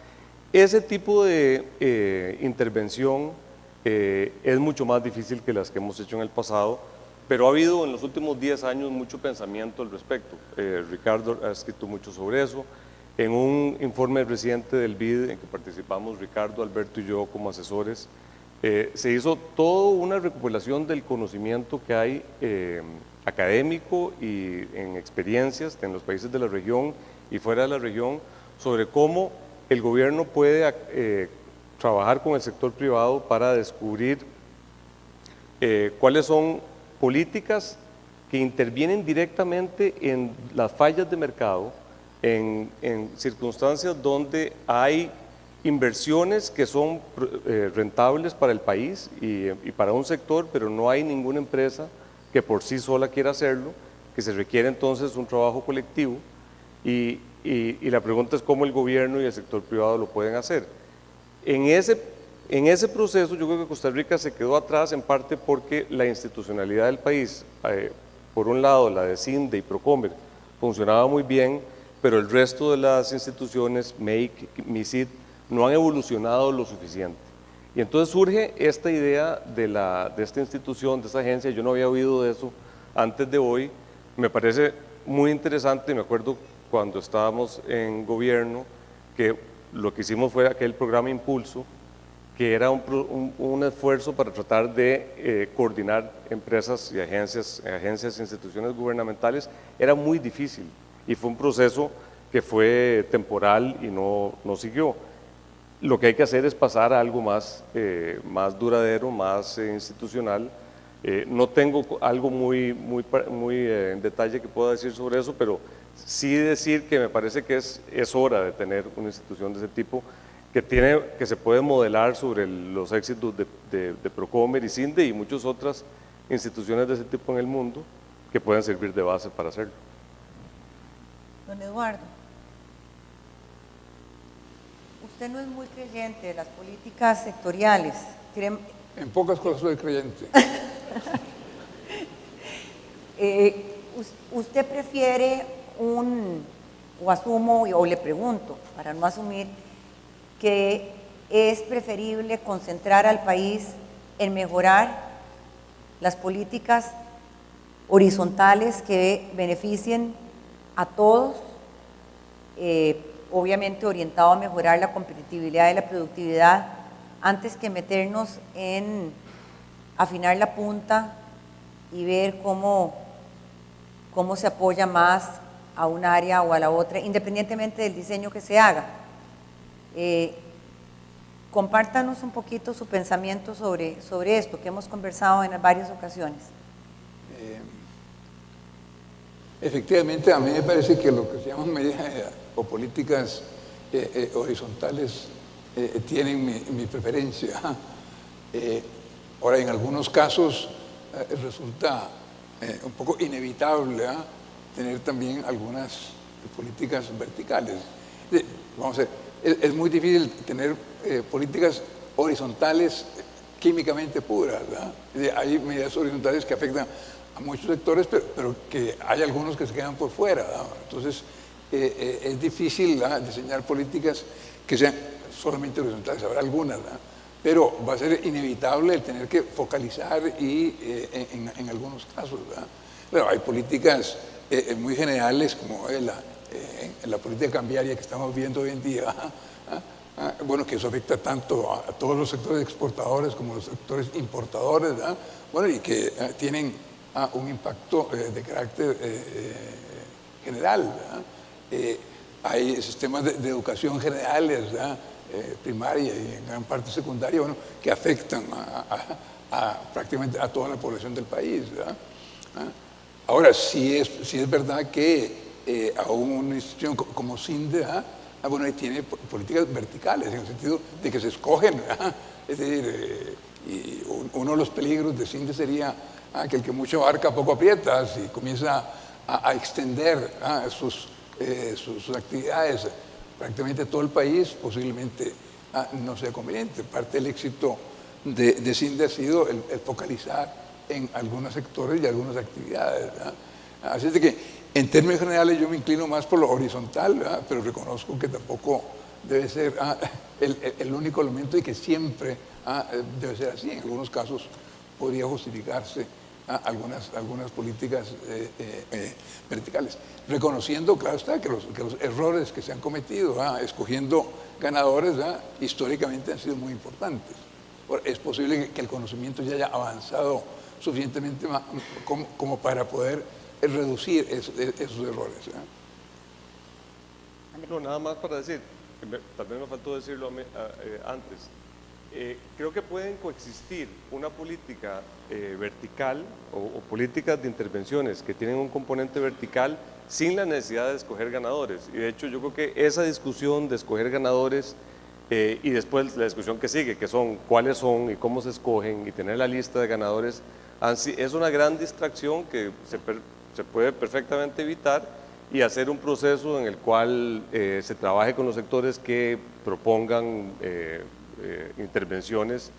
Ese tipo de intervención es mucho más difícil que las que hemos hecho en el pasado, pero ha habido en los últimos 10 años mucho pensamiento al respecto. Ricardo ha escrito mucho sobre eso. En un informe reciente del BID en que participamos Ricardo, Alberto y yo como asesores, se hizo toda una recopilación del conocimiento que hay académico y en experiencias en los países de la región y fuera de la región sobre cómo el gobierno puede trabajar con el sector privado para descubrir cuáles son políticas que intervienen directamente en las fallas de mercado, en circunstancias donde hay inversiones que son rentables para el país y para un sector, pero no hay ninguna empresa que por sí sola quiera hacerlo, que se requiere entonces un trabajo colectivo y la pregunta es cómo el gobierno y el sector privado lo pueden hacer. En ese proceso yo creo que Costa Rica se quedó atrás en parte porque la institucionalidad del país, por un lado la de CINDE y Procomer, funcionaba muy bien, pero el resto de las instituciones, MEIC, MISID, no han evolucionado lo suficiente. Y entonces surge esta idea de esta institución, de esta agencia. Yo no había oído de eso antes de hoy, me parece muy interesante. Me acuerdo cuando estábamos en gobierno que lo que hicimos fue aquel programa Impulso, que era un esfuerzo para tratar de coordinar empresas y agencias e instituciones gubernamentales. Era muy difícil y fue un proceso que fue temporal y no siguió. Lo que hay que hacer es pasar a algo más duradero, más institucional. No tengo algo muy en detalle que pueda decir sobre eso, pero sí decir que me parece que es hora de tener una institución de ese tipo que se puede modelar sobre los éxitos de Procomer y CINDE y muchas otras instituciones de ese tipo en el mundo que pueden servir de base para hacerlo. Don Eduardo, usted no es muy creyente de las políticas sectoriales. En pocas cosas soy creyente. ¿Usted prefiere o asumo, o le pregunto, para no asumir, que es preferible concentrar al país en mejorar las políticas horizontales que beneficien a todos, obviamente orientado a mejorar la competitividad y la productividad, antes que meternos en afinar la punta y ver cómo se apoya más a un área o a la otra, independientemente del diseño que se haga? Compártanos un poquito su pensamiento sobre esto que hemos conversado en varias ocasiones. Efectivamente, a mí me parece que lo que se llaman medidas o políticas horizontales tienen mi preferencia. Ahora, en algunos casos resulta un poco inevitable tener también algunas políticas verticales. Vamos a ver, es muy difícil tener políticas horizontales químicamente puras, ¿verdad? Hay medidas horizontales que afectan a muchos sectores, pero que hay algunos que se quedan por fuera, ¿verdad? Entonces, es difícil, ¿verdad?, diseñar políticas que sean solamente horizontales, habrá algunas, ¿verdad?, pero va a ser inevitable el tener que focalizar en algunos casos, ¿verdad? Pero hay políticas muy generales como la política cambiaria que estamos viendo hoy en día, bueno, que eso afecta tanto a todos los sectores exportadores como los sectores importadores, ¿verdad? Bueno, y que tienen un impacto de carácter general, ¿verdad? Hay sistemas de educación generales, ¿verdad?, primaria y en gran parte secundaria, bueno, que afectan prácticamente a toda la población del país, ¿verdad? Ahora, sí es verdad que aún una institución como CINDE, bueno, tiene políticas verticales, en el sentido de que se escogen, ¿verdad? Es decir, y uno de los peligros de CINDE sería que el que mucho abarca poco aprieta, si comienza a extender sus actividades prácticamente todo el país, posiblemente no sea conveniente. Parte del éxito de CINDE ha sido el focalizar en algunos sectores y algunas actividades, ¿verdad? Así es de que, en términos generales, yo me inclino más por lo horizontal, ¿verdad?, pero reconozco que tampoco debe ser el único elemento y que siempre debe ser así. En algunos casos podría justificarse algunas políticas verticales, reconociendo, claro está, que los errores que se han cometido escogiendo ganadores históricamente han sido muy importantes. Ahora, es posible que el conocimiento ya haya avanzado suficientemente como para poder reducir esos errores. No, nada más para decir, tal vez me faltó decirlo antes. Creo que pueden coexistir una política vertical o políticas de intervenciones que tienen un componente vertical sin la necesidad de escoger ganadores. Y de hecho yo creo que esa discusión de escoger ganadores y después la discusión que sigue, que son cuáles son y cómo se escogen y tener la lista de ganadores, es una gran distracción que se puede perfectamente evitar y hacer un proceso en el cual se trabaje con los sectores que propongan intervenciones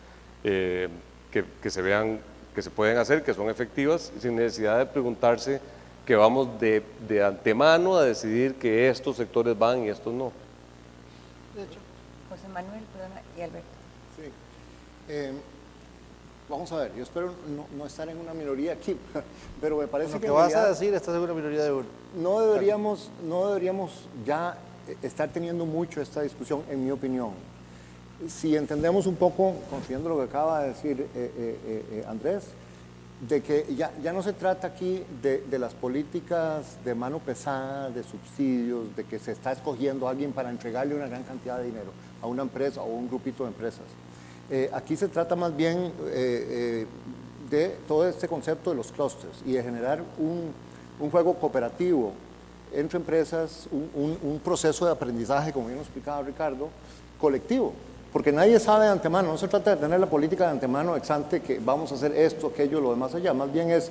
que se vean que se pueden hacer, que son efectivas, sin necesidad de preguntarse que vamos de antemano a decidir que estos sectores van y estos no. De hecho, José Manuel, perdona, y Alberto. Sí. Vamos a ver, yo espero no estar en una minoría aquí, pero me parece Lo que que vas a decir, estás en una minoría de uno. no deberíamos ya estar teniendo mucho esta discusión, en mi opinión. Si entendemos un poco, considerando lo que acaba de decir Andrés, de que ya no se trata aquí de las políticas de mano pesada, de subsidios, de que se está escogiendo a alguien para entregarle una gran cantidad de dinero a una empresa o un grupito de empresas. Aquí se trata más bien de todo este concepto de los clústeres y de generar un juego cooperativo entre empresas, un proceso de aprendizaje, como bien lo explicaba Ricardo, colectivo. Porque nadie sabe de antemano, no se trata de tener la política de antemano ex ante que vamos a hacer esto, aquello, lo demás allá, más bien es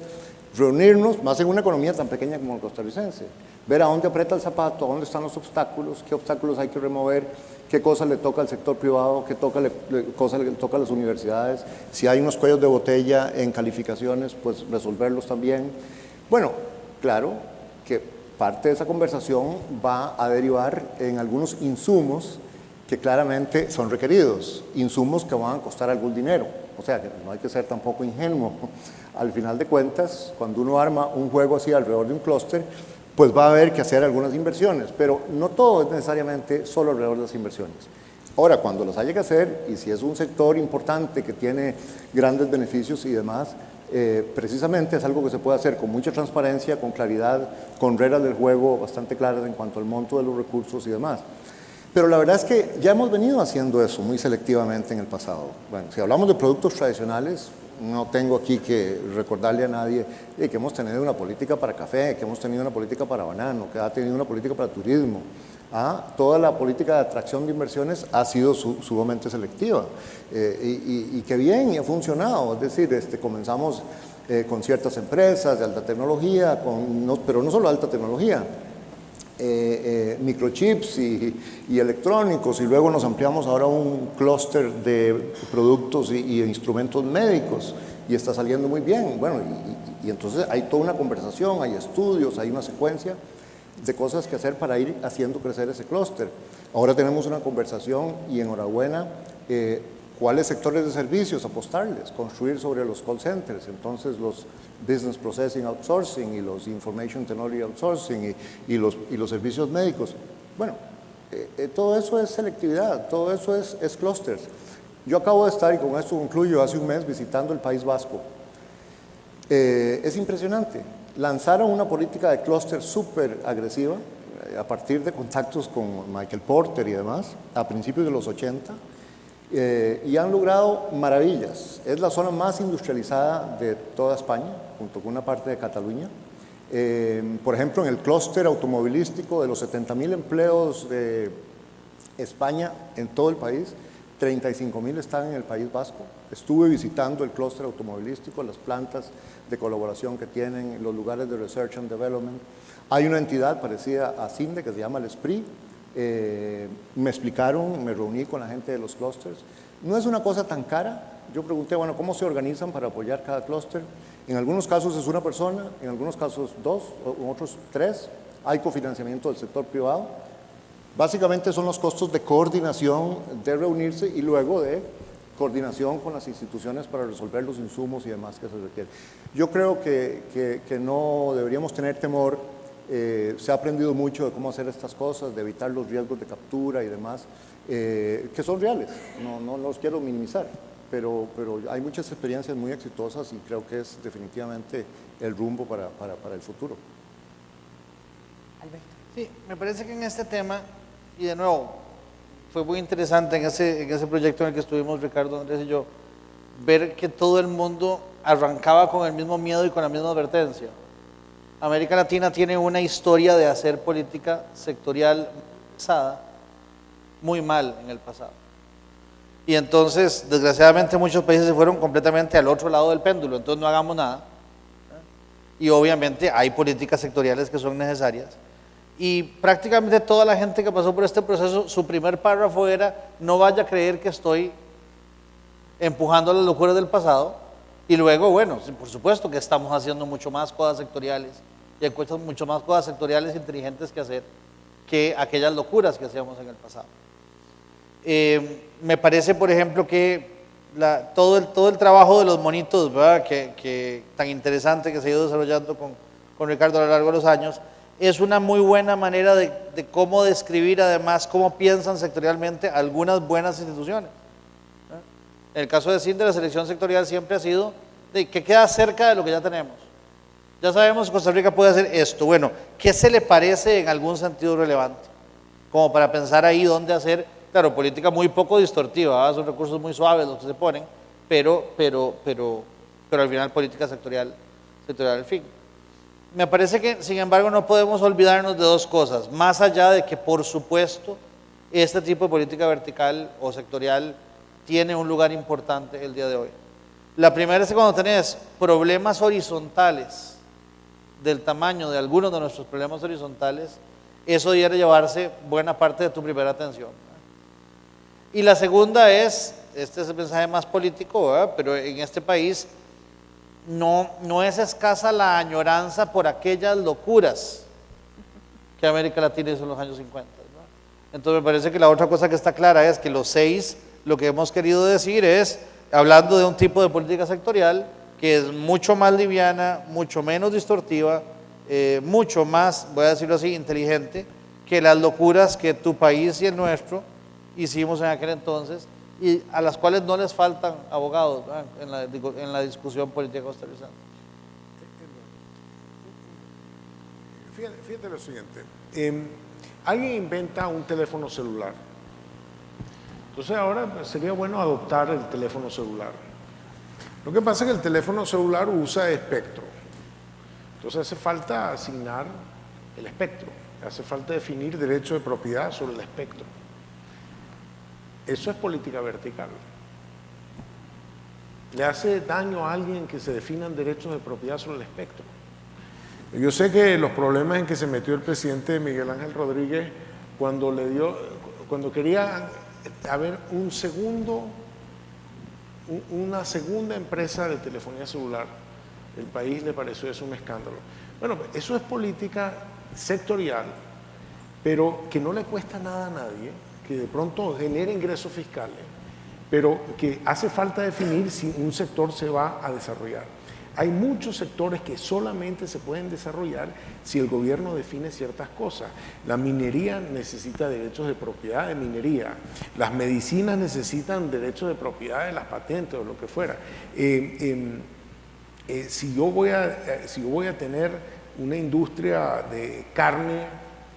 reunirnos, más en una economía tan pequeña como el costarricense, ver a dónde aprieta el zapato, a dónde están los obstáculos, qué obstáculos hay que remover, qué cosas le toca al sector privado, qué cosas le toca a las universidades, si hay unos cuellos de botella en calificaciones, pues resolverlos también. Bueno, claro que parte de esa conversación va a derivar en algunos insumos que claramente son requeridos, insumos que van a costar algún dinero, o sea que no hay que ser tampoco ingenuo. Al final de cuentas, cuando uno arma un juego así alrededor de un clúster, pues va a haber que hacer algunas inversiones, pero no todo es necesariamente solo alrededor de las inversiones. Ahora, cuando las haya que hacer, y si es un sector importante que tiene grandes beneficios y demás, precisamente es algo que se puede hacer con mucha transparencia, con claridad, con reglas del juego bastante claras en cuanto al monto de los recursos y demás. Pero la verdad es que ya hemos venido haciendo eso muy selectivamente en el pasado. Bueno, si hablamos de productos tradicionales, no tengo aquí que recordarle a nadie que hemos tenido una política para café, que hemos tenido una política para banano, que ha tenido una política para turismo. Toda la política de atracción de inversiones ha sido sumamente selectiva y que bien, y ha funcionado. Es decir, comenzamos con ciertas empresas de alta tecnología, pero no solo alta tecnología. microchips y electrónicos, y luego nos ampliamos ahora a un clúster de productos y instrumentos médicos, y está saliendo muy bien. Bueno, y entonces hay toda una conversación, hay estudios, hay una secuencia de cosas que hacer para ir haciendo crecer ese clúster. Ahora tenemos una conversación, y enhorabuena, cuáles sectores de servicios apostarles, construir sobre los call centers, entonces los business processing outsourcing y los information technology outsourcing y los servicios médicos. Bueno, todo eso es selectividad, todo eso es clusters. Yo acabo de estar, y con esto concluyo, hace un mes visitando el País Vasco. Es impresionante. Lanzaron una política de clúster súper agresiva a partir de contactos con Michael Porter y demás, a principios de los 80, y han logrado maravillas. Es la zona más industrializada de toda España, junto con una parte de Cataluña. Por ejemplo, en el clúster automovilístico, de los 70.000 empleos de España en todo el país, 35.000 están en el País Vasco. Estuve visitando el clúster automovilístico, las plantas de colaboración que tienen, los lugares de Research and Development. Hay una entidad parecida a CINDE que se llama el SPRI. Me explicaron, me reuní con la gente de los clústeres. No es una cosa tan cara. Yo pregunté, bueno, ¿cómo se organizan para apoyar cada clúster? En algunos casos es una persona, en algunos casos 2, en otros 3. Hay cofinanciamiento del sector privado. Básicamente son los costos de coordinación, de reunirse, y luego de coordinación con las instituciones para resolver los insumos y demás que se requieren. Yo creo que no deberíamos tener temor. Se ha aprendido mucho de cómo hacer estas cosas, de evitar los riesgos de captura y demás, que son reales. No los quiero minimizar, pero hay muchas experiencias muy exitosas, y creo que es definitivamente el rumbo para el futuro. Alberto. Sí, me parece que en este tema, y de nuevo, fue muy interesante en ese proyecto en el que estuvimos Ricardo, Andrés y yo, ver que todo el mundo arrancaba con el mismo miedo y con la misma advertencia. América Latina tiene una historia de hacer política sectorial pesada muy mal en el pasado. Y entonces, desgraciadamente, muchos países se fueron completamente al otro lado del péndulo, entonces no hagamos nada. Y obviamente hay políticas sectoriales que son necesarias. Y prácticamente toda la gente que pasó por este proceso, su primer párrafo era: no vaya a creer que estoy empujando las locuras del pasado. Y luego, bueno, por supuesto que estamos haciendo mucho más cosas sectoriales, y hay mucho más cosas sectoriales inteligentes que hacer que aquellas locuras que hacíamos en el pasado. Me parece, por ejemplo, que todo el trabajo de los monitos, ¿verdad? Que tan interesante que se ha ido desarrollando con Ricardo a lo largo de los años, es una muy buena manera de cómo describir además cómo piensan sectorialmente algunas buenas instituciones. En el caso de CINDE, la selección sectorial siempre ha sido que queda cerca de lo que ya tenemos. Ya sabemos que Costa Rica puede hacer esto. Bueno, ¿qué se le parece en algún sentido relevante? Como para pensar ahí dónde hacer, claro, política muy poco distortiva, ¿verdad? Son recursos muy suaves los que se ponen, pero al final política sectorial al fin. Me parece que, sin embargo, no podemos olvidarnos de dos cosas, más allá de que, por supuesto, este tipo de política vertical o sectorial tiene un lugar importante el día de hoy. La primera es que cuando tenés problemas horizontales del tamaño de algunos de nuestros problemas horizontales, eso debería llevarse buena parte de tu primera atención. Y la segunda es, este es el mensaje más político, ¿verdad? Pero en este país no es escasa la añoranza por aquellas locuras que América Latina hizo en los años 50. ¿Verdad? Entonces me parece que la otra cosa que está clara es que los 6, lo que hemos querido decir es, hablando de un tipo de política sectorial que es mucho más liviana, mucho menos distortiva, mucho más, voy a decirlo así, inteligente, que las locuras que tu país y el nuestro hicimos en aquel entonces, y a las cuales no les faltan abogados en la discusión política costarricense. Fíjate lo siguiente, alguien inventa un teléfono celular, entonces ahora sería bueno adoptar el teléfono celular. Lo que pasa es que el teléfono celular usa espectro, entonces hace falta asignar el espectro, hace falta definir derechos de propiedad sobre el espectro. Eso es política vertical. ¿Le hace daño a alguien que se definan derechos de propiedad sobre el espectro? Yo sé que los problemas en que se metió el presidente Miguel Ángel Rodríguez cuando quería haber una segunda empresa de telefonía celular, el país le pareció eso un escándalo. Bueno, eso es política sectorial, pero que no le cuesta nada a nadie, que de pronto genere ingresos fiscales, pero que hace falta definir si un sector se va a desarrollar. Hay muchos sectores que solamente se pueden desarrollar si el gobierno define ciertas cosas. La minería necesita derechos de propiedad de minería. Las medicinas necesitan derechos de propiedad de las patentes o lo que fuera. Si yo voy a tener una industria de carne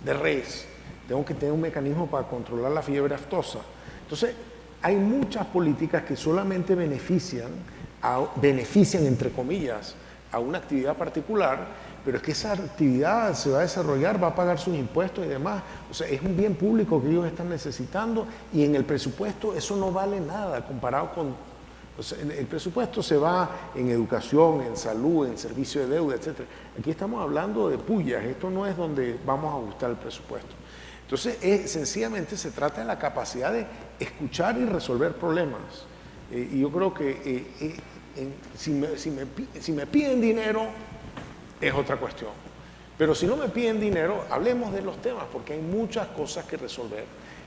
de res, tengo que tener un mecanismo para controlar la fiebre aftosa. Entonces, hay muchas políticas que solamente benefician entre comillas, a una actividad particular, pero es que esa actividad se va a desarrollar, va a pagar sus impuestos y demás. O sea, es un bien público que ellos están necesitando y en el presupuesto eso no vale nada comparado con... O sea, el presupuesto se va en educación, en salud, en servicio de deuda, etc. Aquí estamos hablando de pullas, esto no es donde vamos a ajustar el presupuesto. Entonces, sencillamente se trata de la capacidad de escuchar y resolver problemas. Y yo creo que si me piden dinero es otra cuestión. Pero si no me piden dinero, hablemos de los temas, porque hay muchas cosas que resolver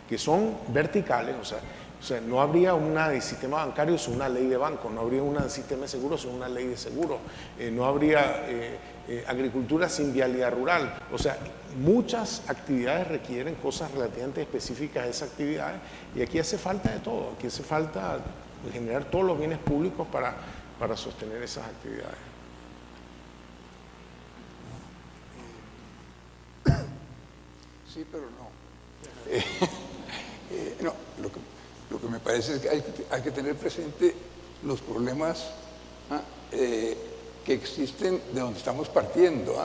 que son verticales. O sea, no habría un sistema bancario sin una ley de banco, no habría un sistema de seguros sin una ley de seguros, no habría agricultura sin vialidad rural. O sea, muchas actividades requieren cosas relativamente específicas de esas actividades y aquí hace falta de todo, aquí hace falta generar todos los bienes públicos para sostener esas actividades. Sí, pero no. No, lo que me parece es que hay que tener presente los problemas que existen de donde estamos partiendo.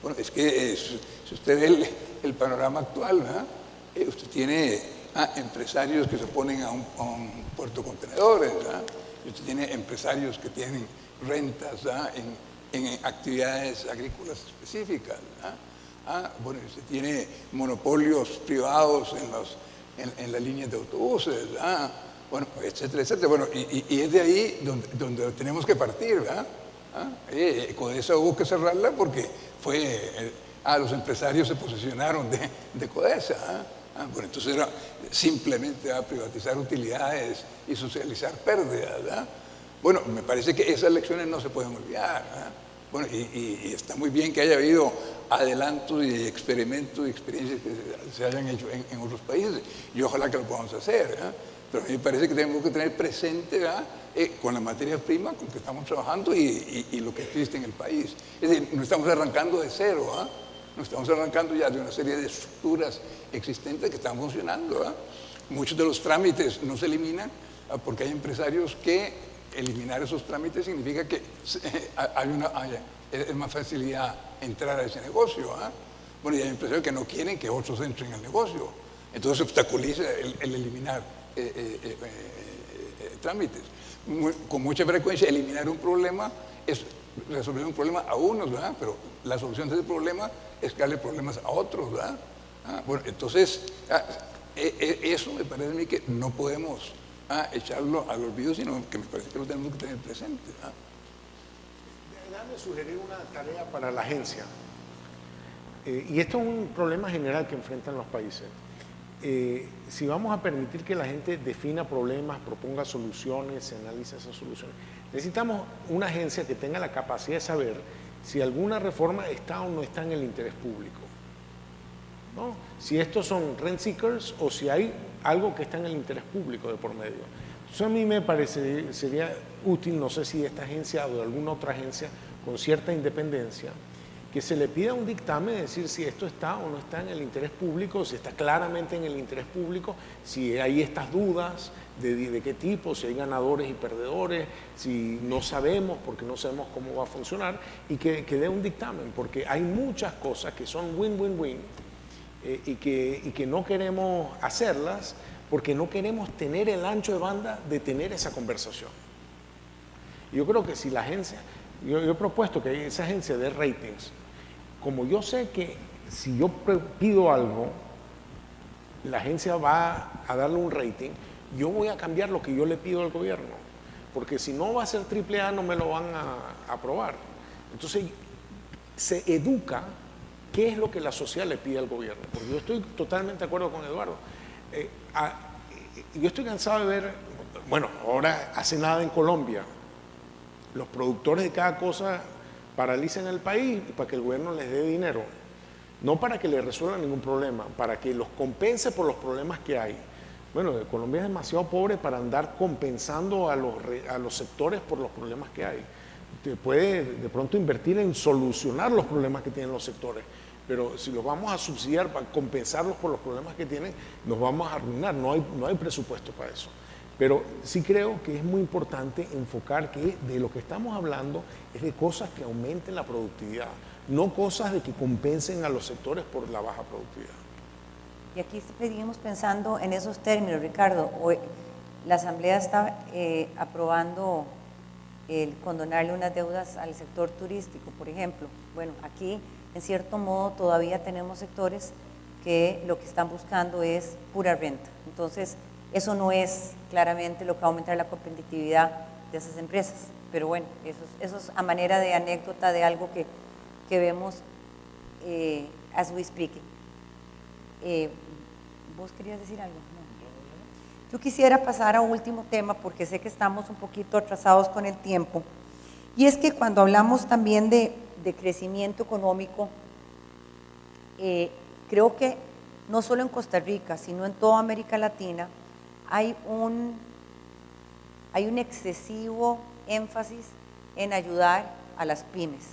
Bueno, es que si usted ve el panorama actual, usted tiene empresarios que se oponen a un puerto de contenedores, y usted tiene empresarios que tienen rentas en actividades agrícolas específicas. Bueno, usted tiene monopolios privados en las líneas de autobuses, bueno, etcétera, etcétera. Bueno, y es de ahí donde tenemos que partir, ¿verdad? Codesa hubo que cerrarla porque los empresarios se posicionaron de Codesa. Bueno, entonces era simplemente privatizar utilidades y socializar pérdidas, ¿verdad? Bueno, me parece que esas lecciones no se pueden olvidar, ¿verdad? Bueno, y está muy bien que haya habido adelantos y experimentos y experiencias que se hayan hecho en otros países, y ojalá que lo podamos hacer, ¿verdad? Pero a mí me parece que tenemos que tener presente, ¿verdad? Con la materia prima con que estamos trabajando y lo que existe en el país. Es decir, no estamos arrancando de cero, ¿verdad? No estamos arrancando ya de una serie de estructuras existentes que están funcionando, ¿verdad? Muchos de los trámites no se eliminan porque hay empresarios que eliminar esos trámites significa que es más facilidad entrar a ese negocio. Bueno, y hay empresarios que no quieren que otros entren al negocio. Entonces se obstaculiza el eliminar trámites. Con mucha frecuencia eliminar un problema es resolver un problema a unos, ¿verdad? Pero la solución de ese problema es darle problemas a otros, ¿verdad? Bueno, entonces eso me parece a mí que no podemos echarlo al olvido, sino que me parece que lo tenemos que tener presente. Déjame sugerir una tarea para la agencia. Y esto es un problema general que enfrentan los países. Si vamos a permitir que la gente defina problemas, proponga soluciones, se analice esas soluciones, necesitamos una agencia que tenga la capacidad de saber si alguna reforma está o no está en el interés público, ¿no? Si estos son rent seekers o si hay algo que está en el interés público de por medio. Eso a mí me parece, sería útil, no sé si de esta agencia o de alguna otra agencia con cierta independencia, que se le pida un dictamen de decir si esto está o no está en el interés público, si está claramente en el interés público, si hay estas dudas de qué tipo, si hay ganadores y perdedores, si no sabemos porque no sabemos cómo va a funcionar, y que dé un dictamen, porque hay muchas cosas que son win-win-win y que no queremos hacerlas porque no queremos tener el ancho de banda de tener esa conversación. Yo creo que si la agencia, yo he propuesto que esa agencia dé ratings. Como yo sé que si yo pido algo, la agencia va a darle un rating, yo voy a cambiar lo que yo le pido al gobierno, porque si no va a ser AAA no me lo van a aprobar. Entonces se educa qué es lo que la sociedad le pide al gobierno, porque yo estoy totalmente de acuerdo con Eduardo. Yo estoy cansado de ver, bueno, ahora hace nada en Colombia, los productores de cada cosa paralicen el país para que el gobierno les dé dinero, no para que les resuelva ningún problema, para que los compense por los problemas que hay. Bueno, Colombia es demasiado pobre para andar compensando a los sectores por los problemas que hay. Te puede de pronto invertir en solucionar los problemas que tienen los sectores, pero si los vamos a subsidiar para compensarlos por los problemas que tienen, nos vamos a arruinar, no hay presupuesto para eso. Pero sí creo que es muy importante enfocar que de lo que estamos hablando es de cosas que aumenten la productividad, no cosas de que compensen a los sectores por la baja productividad. Y aquí seguimos pensando en esos términos, Ricardo. Hoy la Asamblea está aprobando el condonarle unas deudas al sector turístico, por ejemplo. Bueno, aquí en cierto modo todavía tenemos sectores que lo que están buscando es pura renta. Entonces, eso no es claramente lo que va a aumentar la competitividad de esas empresas. Pero bueno, eso es a manera de anécdota de algo que vemos as we speak. ¿Vos querías decir algo? No. Yo quisiera pasar a un último tema porque sé que estamos un poquito atrasados con el tiempo. Y es que cuando hablamos también de crecimiento económico, creo que no solo en Costa Rica, sino en toda América Latina, hay un excesivo énfasis en ayudar a las pymes.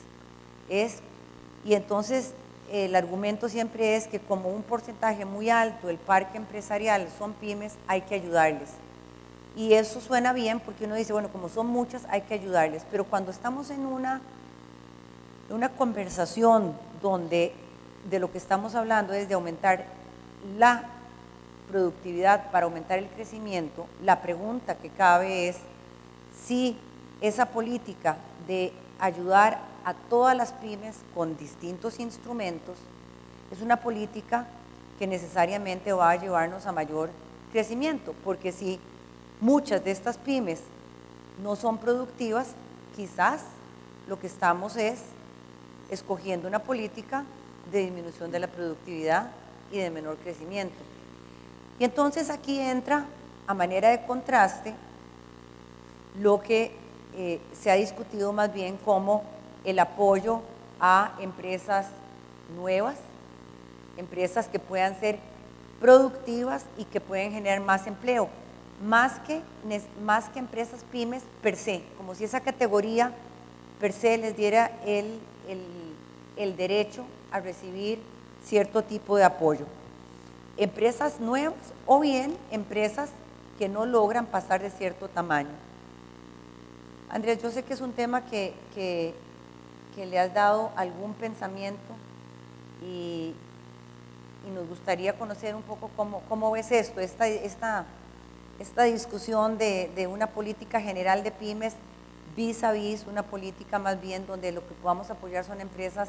Y entonces el argumento siempre es que como un porcentaje muy alto del parque empresarial son pymes, hay que ayudarles. Y eso suena bien porque uno dice, bueno, como son muchas, hay que ayudarles. Pero cuando estamos en una conversación donde de lo que estamos hablando es de aumentar la productividad para aumentar el crecimiento, la pregunta que cabe es si esa política de ayudar a todas las pymes con distintos instrumentos es una política que necesariamente va a llevarnos a mayor crecimiento, porque si muchas de estas pymes no son productivas, quizás lo que estamos es escogiendo una política de disminución de la productividad y de menor crecimiento. Y entonces aquí entra, a manera de contraste, lo que se ha discutido más bien como el apoyo a empresas nuevas, empresas que puedan ser productivas y que pueden generar más empleo, más que empresas pymes per se, como si esa categoría per se les diera el derecho a recibir cierto tipo de apoyo. Empresas nuevas o bien empresas que no logran pasar de cierto tamaño. Andrés, yo sé que es un tema que le has dado algún pensamiento y nos gustaría conocer un poco cómo ves esto, esta discusión de una política general de pymes vis a vis una política más bien donde lo que podamos apoyar son empresas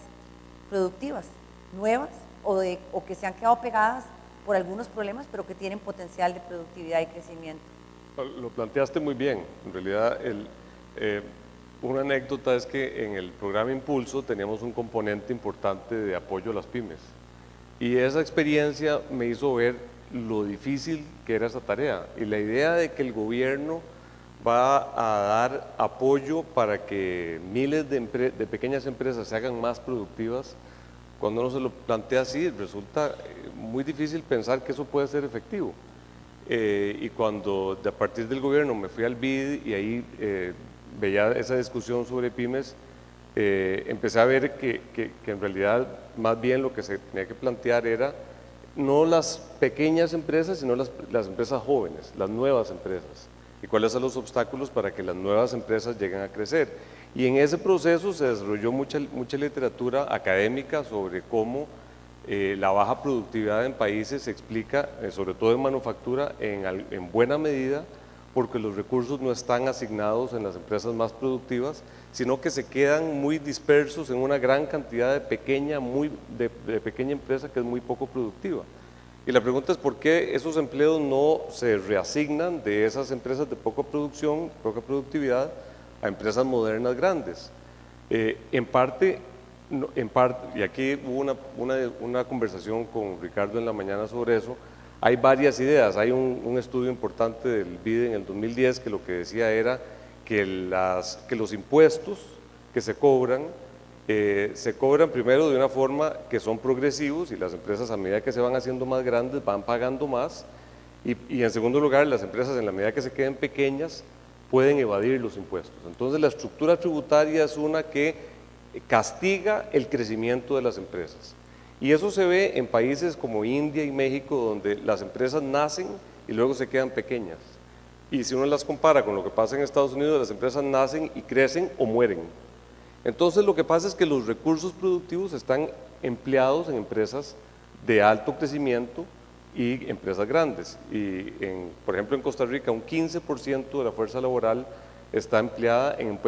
productivas, nuevas o que se han quedado pegadas por algunos problemas, pero que tienen potencial de productividad y crecimiento. Lo planteaste muy bien. En realidad, una anécdota es que en el programa Impulso teníamos un componente importante de apoyo a las pymes. Y esa experiencia me hizo ver lo difícil que era esa tarea. Y la idea de que el gobierno va a dar apoyo para que miles de pequeñas empresas se hagan más productivas, cuando uno se lo plantea así, resulta muy difícil pensar que eso puede ser efectivo. Y cuando a partir del gobierno me fui al BID y ahí veía esa discusión sobre pymes, empecé a ver que en realidad más bien lo que se tenía que plantear era no las pequeñas empresas, sino las empresas jóvenes, las nuevas empresas, y cuáles son los obstáculos para que las nuevas empresas lleguen a crecer. Y en ese proceso se desarrolló mucha literatura académica sobre cómo la baja productividad en países se explica, sobre todo en manufactura, en buena medida porque los recursos no están asignados en las empresas más productivas, sino que se quedan muy dispersos en una gran cantidad de pequeña empresa que es muy poco productiva. Y la pregunta es por qué esos empleos no se reasignan de esas empresas de poca producción, poca productividad, a empresas modernas grandes. En parte, y aquí hubo una conversación con Ricardo en la mañana sobre eso, hay varias ideas. Hay un estudio importante del BIDE en el 2010 que lo que decía era que los impuestos que se cobran primero de una forma que son progresivos y las empresas a medida que se van haciendo más grandes van pagando más y en segundo lugar las empresas en la medida que se queden pequeñas pueden evadir los impuestos. Entonces la estructura tributaria es una que castiga el crecimiento de las empresas. Y eso se ve en países como India y México, donde las empresas nacen y luego se quedan pequeñas. Y si uno las compara con lo que pasa en Estados Unidos, las empresas nacen y crecen o mueren. Entonces lo que pasa es que los recursos productivos están empleados en empresas de alto crecimiento y empresas grandes. Y por ejemplo en Costa Rica un 15% de la fuerza laboral está empleada en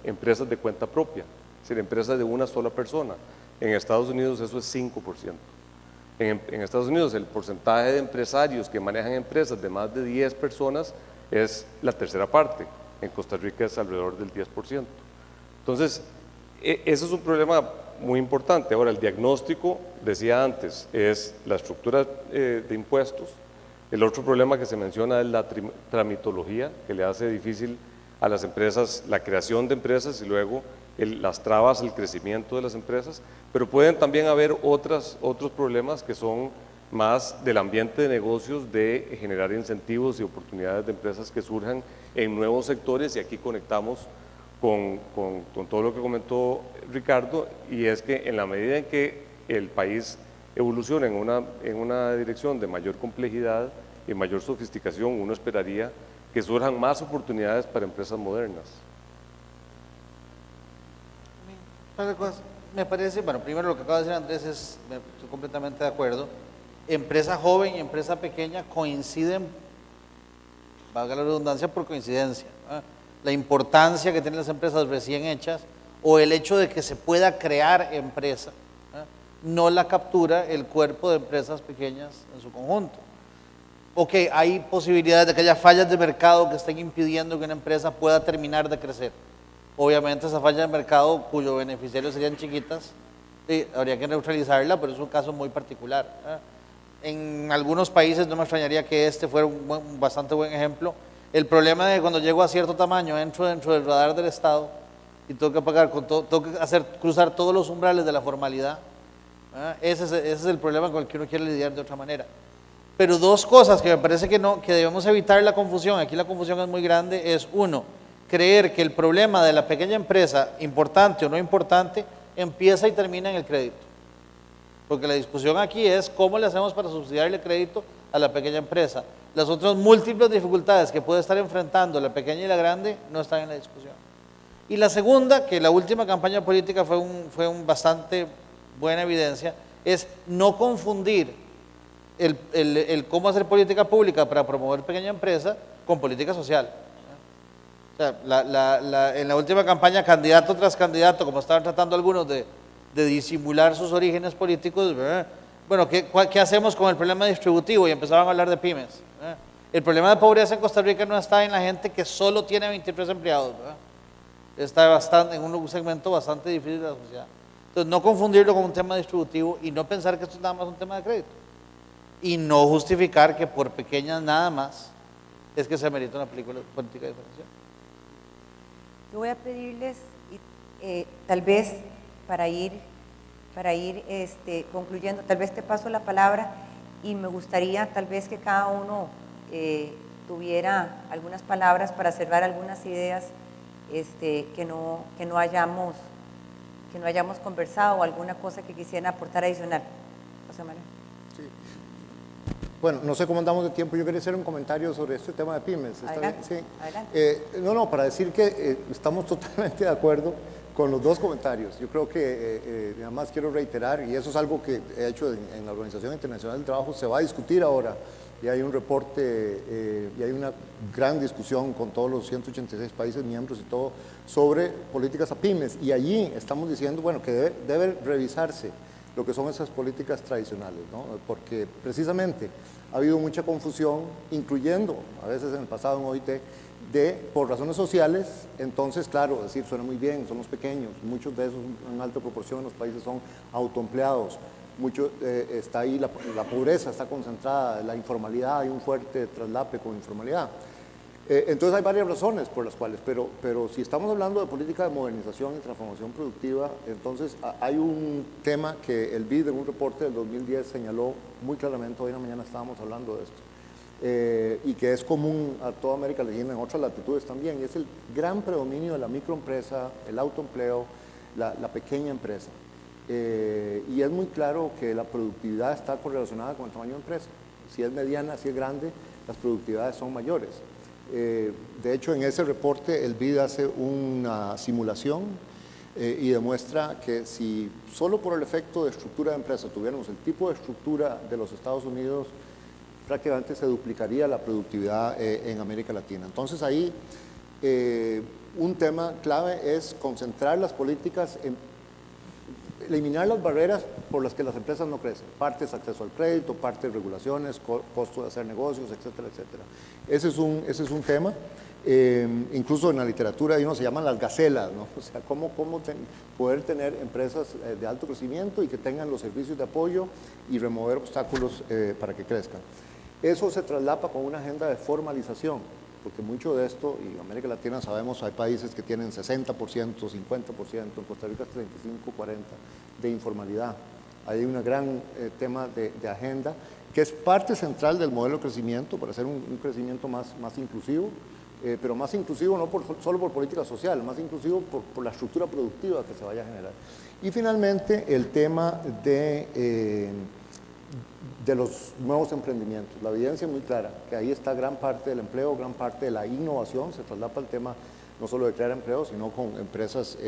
empresas de cuenta propia, es decir, empresas de una sola persona. En Estados Unidos eso es 5%. En Estados Unidos el porcentaje de empresarios que manejan empresas de más de 10 personas es la tercera parte. En Costa Rica es alrededor del 10%. Entonces, ese es un problema muy importante. Ahora, el diagnóstico, decía antes, es la estructura de impuestos. El otro problema que se menciona es la tramitología, que le hace difícil a las empresas la creación de empresas y luego las trabas al crecimiento de las empresas, pero pueden también haber otros problemas que son más del ambiente de negocios, de generar incentivos y oportunidades de empresas que surjan en nuevos sectores, y aquí conectamos con todo lo que comentó Ricardo, y es que en la medida en que el país evoluciona en una dirección de mayor complejidad y mayor sofisticación, uno esperaría que surjan más oportunidades para empresas modernas. Me parece, bueno, primero lo que acaba de decir Andrés estoy completamente de acuerdo. Empresa joven y empresa pequeña coinciden, valga la redundancia, por coincidencia. La importancia que tienen las empresas recién hechas o el hecho de que se pueda crear empresa, no la captura el cuerpo de empresas pequeñas en su conjunto. Ok, hay posibilidades de que haya fallas de mercado que estén impidiendo que una empresa pueda terminar de crecer. Obviamente esa falla de mercado cuyos beneficiarios serían chiquitas, habría que neutralizarla, pero es un caso muy particular. En algunos países no me extrañaría que este fuera un bastante buen ejemplo. El problema de que cuando llego a cierto tamaño entro dentro del radar del Estado y tengo que pagar, tengo que cruzar todos los umbrales de la formalidad. Ese es el problema con el que uno quiere lidiar de otra manera. Pero dos cosas que me parece que debemos evitar la confusión, aquí la confusión es muy grande, es uno, creer que el problema de la pequeña empresa, importante o no importante, empieza y termina en el crédito. Porque la discusión aquí es cómo le hacemos para subsidiarle el crédito a la pequeña empresa. Las otras múltiples dificultades que puede estar enfrentando la pequeña y la grande no están en la discusión. Y la segunda, que la última campaña política fue un bastante buena evidencia, es no confundir el cómo hacer política pública para promover pequeña empresa con política social. O sea, en la última campaña, candidato tras candidato, como estaban tratando algunos de disimular sus orígenes políticos, bueno, ¿qué hacemos con el problema distributivo? Y empezaban a hablar de pymes. El problema de pobreza en Costa Rica no está en la gente que solo tiene 23 empleados, está en un segmento bastante difícil de la sociedad. Entonces, no confundirlo con un tema distributivo y no pensar que esto es nada más un tema de crédito. Y no justificar que por pequeñas nada más es que se merita una política de diferenciación. Yo voy a pedirles, tal vez para ir concluyendo, tal vez te paso la palabra y me gustaría tal vez que cada uno tuviera algunas palabras para cerrar algunas ideas que no hayamos conversado o alguna cosa que quisieran aportar adicional. José Manuel. Sí. Bueno, no sé cómo andamos de tiempo, yo quería hacer un comentario sobre este tema de pymes. ¿Está Adelante, bien? Sí. adelante. Para decir que estamos totalmente de acuerdo con los dos comentarios. Yo creo que además quiero reiterar, y eso es algo que he hecho en la Organización Internacional del Trabajo, se va a discutir ahora y hay un reporte y hay una gran discusión con todos los 186 países miembros y todo sobre políticas a pymes, y allí estamos diciendo, bueno, que debe revisarse lo que son esas políticas tradicionales, ¿no? Porque precisamente ha habido mucha confusión, incluyendo a veces en el pasado en OIT, por razones sociales. Entonces, claro, decir, suena muy bien, somos pequeños, muchos de esos, en alta proporción en los países son autoempleados, está ahí la pobreza, está concentrada, la informalidad, hay un fuerte traslape con informalidad. Entonces hay varias razones por las cuales, pero si estamos hablando de política de modernización y transformación productiva, entonces hay un tema que el BID en un reporte del 2010 señaló muy claramente, hoy en la mañana estábamos hablando de esto, y que es común a toda América Latina, en otras latitudes también, y es el gran predominio de la microempresa, el autoempleo, la pequeña empresa. Y es muy claro que la productividad está correlacionada con el tamaño de empresa. Si es mediana, si es grande, las productividades son mayores. De hecho, en ese reporte el BID hace una simulación y demuestra que si solo por el efecto de estructura de empresa tuviéramos el tipo de estructura de los Estados Unidos, prácticamente se duplicaría la productividad en América Latina. Entonces ahí un tema clave es concentrar las políticas en eliminar las barreras por las que las empresas no crecen. Parte es acceso al crédito, parte es regulaciones, costo de hacer negocios, etcétera, etcétera. Ese es un tema. Incluso en la literatura hay uno se llaman las gacelas, ¿no? O sea, cómo poder tener empresas de alto crecimiento y que tengan los servicios de apoyo y remover obstáculos para que crezcan. Eso se traslapa con una agenda de formalización, porque mucho de esto, y en América Latina sabemos, hay países que tienen 60%, 50%, en Costa Rica es 35, 40% de informalidad. Hay un gran tema de agenda que es parte central del modelo de crecimiento para hacer un crecimiento más inclusivo, pero más inclusivo no solo por política social, más inclusivo por la estructura productiva que se vaya a generar. Y finalmente el tema de los nuevos emprendimientos. La evidencia es muy clara, que ahí está gran parte del empleo, gran parte de la innovación, se traslapa el tema no solo de crear empleos, sino con empresas,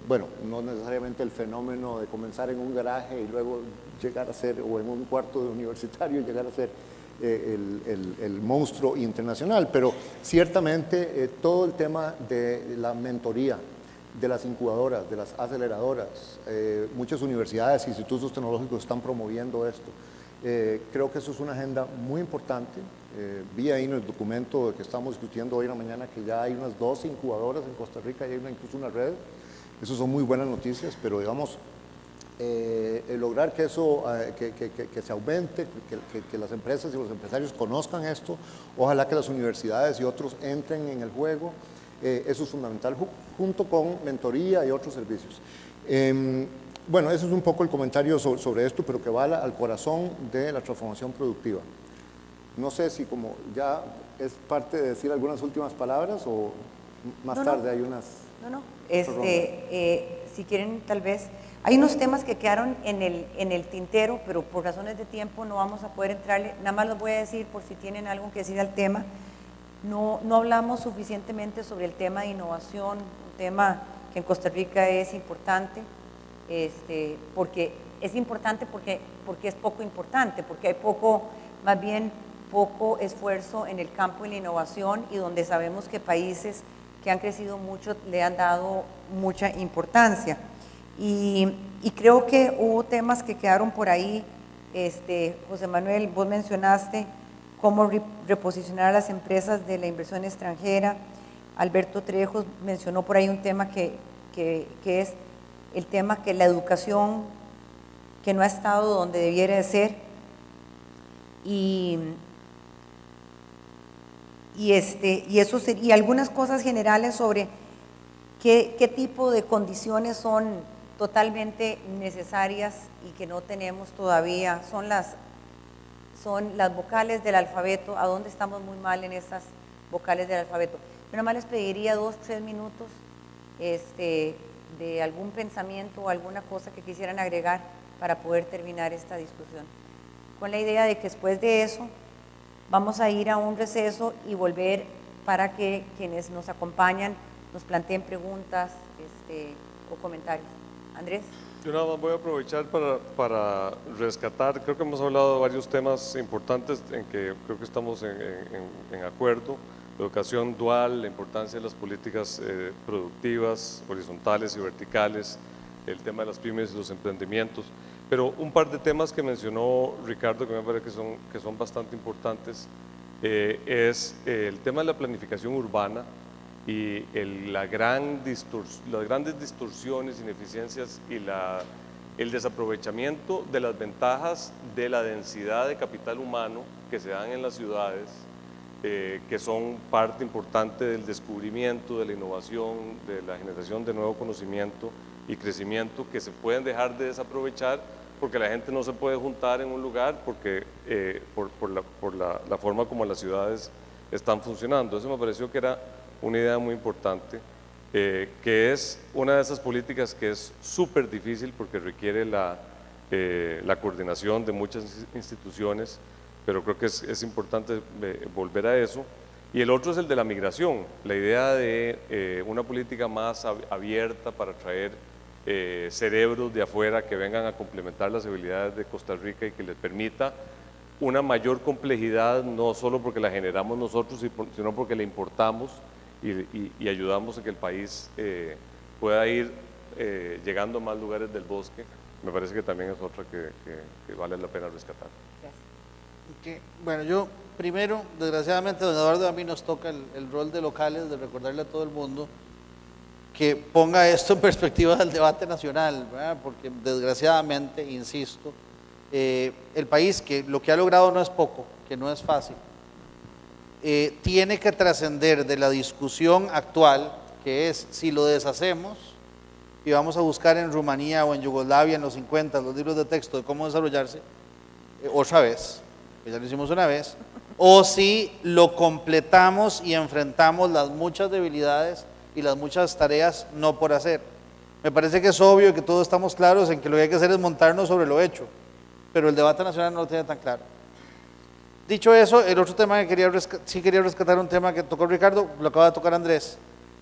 bueno, no necesariamente el fenómeno de comenzar en un garaje y luego llegar a ser, o en un cuarto de universitario, llegar a ser el monstruo internacional, pero ciertamente todo el tema de la mentoría, de las incubadoras, de las aceleradoras, muchas universidades, institutos tecnológicos están promoviendo esto. Creo que eso es una agenda muy importante. Vi ahí en el documento que estamos discutiendo hoy en la mañana que ya hay unas 12 incubadoras en Costa Rica y hay incluso una red. Eso son muy buenas noticias, pero digamos, lograr que eso que se aumente, que las empresas y los empresarios conozcan esto, ojalá que las universidades y otros entren en el juego. Eso es fundamental, junto con mentoría y otros servicios. Bueno, ese es un poco el comentario sobre esto, pero que va al corazón de la transformación productiva. No sé si como ya es parte de decir algunas últimas palabras o más tarde hay unas... No. Si quieren, tal vez... Hay unos temas que quedaron en el tintero, pero por razones de tiempo no vamos a poder entrarle. Nada más los voy a decir por si tienen algo que decir al tema. No hablamos suficientemente sobre el tema de innovación, un tema que en Costa Rica es importante, porque es importante porque es poco importante, porque hay más bien poco esfuerzo en el campo de la innovación y donde sabemos que países que han crecido mucho le han dado mucha importancia. Y creo que hubo temas que quedaron por ahí, José Manuel, vos mencionaste cómo reposicionar a las empresas de la inversión extranjera. Alberto Trejos mencionó por ahí un tema que es el tema que la educación que no ha estado donde debiera de ser y algunas cosas generales sobre qué tipo de condiciones son totalmente necesarias y que no tenemos todavía, son las vocales del alfabeto, a dónde estamos muy mal en estas vocales del alfabeto. Yo nada más les pediría 2 o 3 minutos de algún pensamiento o alguna cosa que quisieran agregar para poder terminar esta discusión. Con la idea de que después de eso vamos a ir a un receso y volver para que quienes nos acompañan nos planteen preguntas o comentarios. Andrés. Yo nada más voy a aprovechar para rescatar, creo que hemos hablado de varios temas importantes en que creo que estamos en acuerdo. La educación dual, la importancia de las políticas productivas, horizontales y verticales, el tema de las pymes y los emprendimientos. Pero un par de temas que mencionó Ricardo que me parece que son bastante importantes es el tema de la planificación urbana y las grandes distorsiones, ineficiencias y el desaprovechamiento de las ventajas de la densidad de capital humano que se dan en las ciudades, que son parte importante del descubrimiento, de la innovación, de la generación de nuevo conocimiento y crecimiento, que se pueden dejar de desaprovechar porque la gente no se puede juntar en un lugar porque, por la forma como las ciudades están funcionando. Eso me pareció que era una idea muy importante, que es una de esas políticas que es súper difícil porque requiere la coordinación de muchas instituciones, pero creo que es importante volver a eso. Y el otro es el de la migración, la idea de una política más abierta para traer cerebros de afuera que vengan a complementar las habilidades de Costa Rica y que les permita una mayor complejidad, no solo porque la generamos nosotros, sino porque la importamos y ayudamos a que el país pueda ir llegando a más lugares del bosque. Me parece que también es otra que vale la pena rescatar. Bueno, yo primero, desgraciadamente, don Eduardo, a mí nos toca el rol de locales, de recordarle a todo el mundo que ponga esto en perspectiva del debate nacional, ¿verdad? Porque desgraciadamente, insisto, el país, que lo que ha logrado no es poco, que no es fácil, tiene que trascender de la discusión actual, que es si lo deshacemos y vamos a buscar en Rumanía o en Yugoslavia en los 50 los libros de texto de cómo desarrollarse, otra vez, que ya lo hicimos una vez, o si lo completamos y enfrentamos las muchas debilidades y las muchas tareas no por hacer. Me parece que es obvio que todos estamos claros en que lo que hay que hacer es montarnos sobre lo hecho, pero el debate nacional no lo tiene tan claro. Dicho eso, el otro tema que quería rescatar, un tema que tocó Ricardo, lo acaba de tocar Andrés,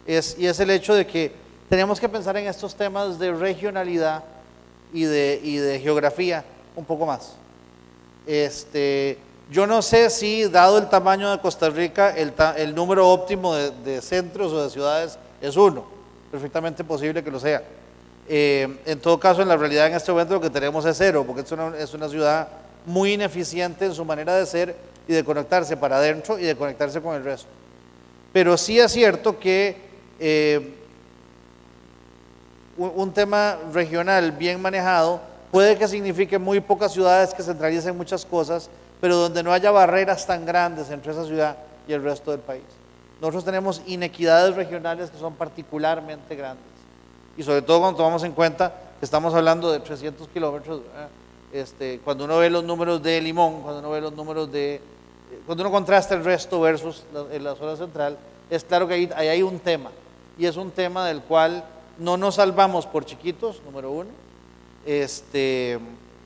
y es el hecho de que tenemos que pensar en estos temas de regionalidad y de geografía un poco más. Yo no sé si, dado el tamaño de Costa Rica, el número óptimo de centros o de ciudades es 1, perfectamente posible que lo sea. En todo caso, en la realidad en este momento lo que tenemos es 0, porque es una ciudad muy ineficiente en su manera de ser y de conectarse para adentro y de conectarse con el resto. Pero sí es cierto que un tema regional bien manejado puede que signifique muy pocas ciudades que centralicen muchas cosas, pero donde no haya barreras tan grandes entre esa ciudad y el resto del país. Nosotros tenemos inequidades regionales que son particularmente grandes, y sobre todo cuando tomamos en cuenta que estamos hablando de 300 kilómetros, cuando uno ve los números de Limón, cuando uno contrasta el resto versus la zona central, es claro que ahí hay un tema, y es un tema del cual no nos salvamos por chiquitos, número 1,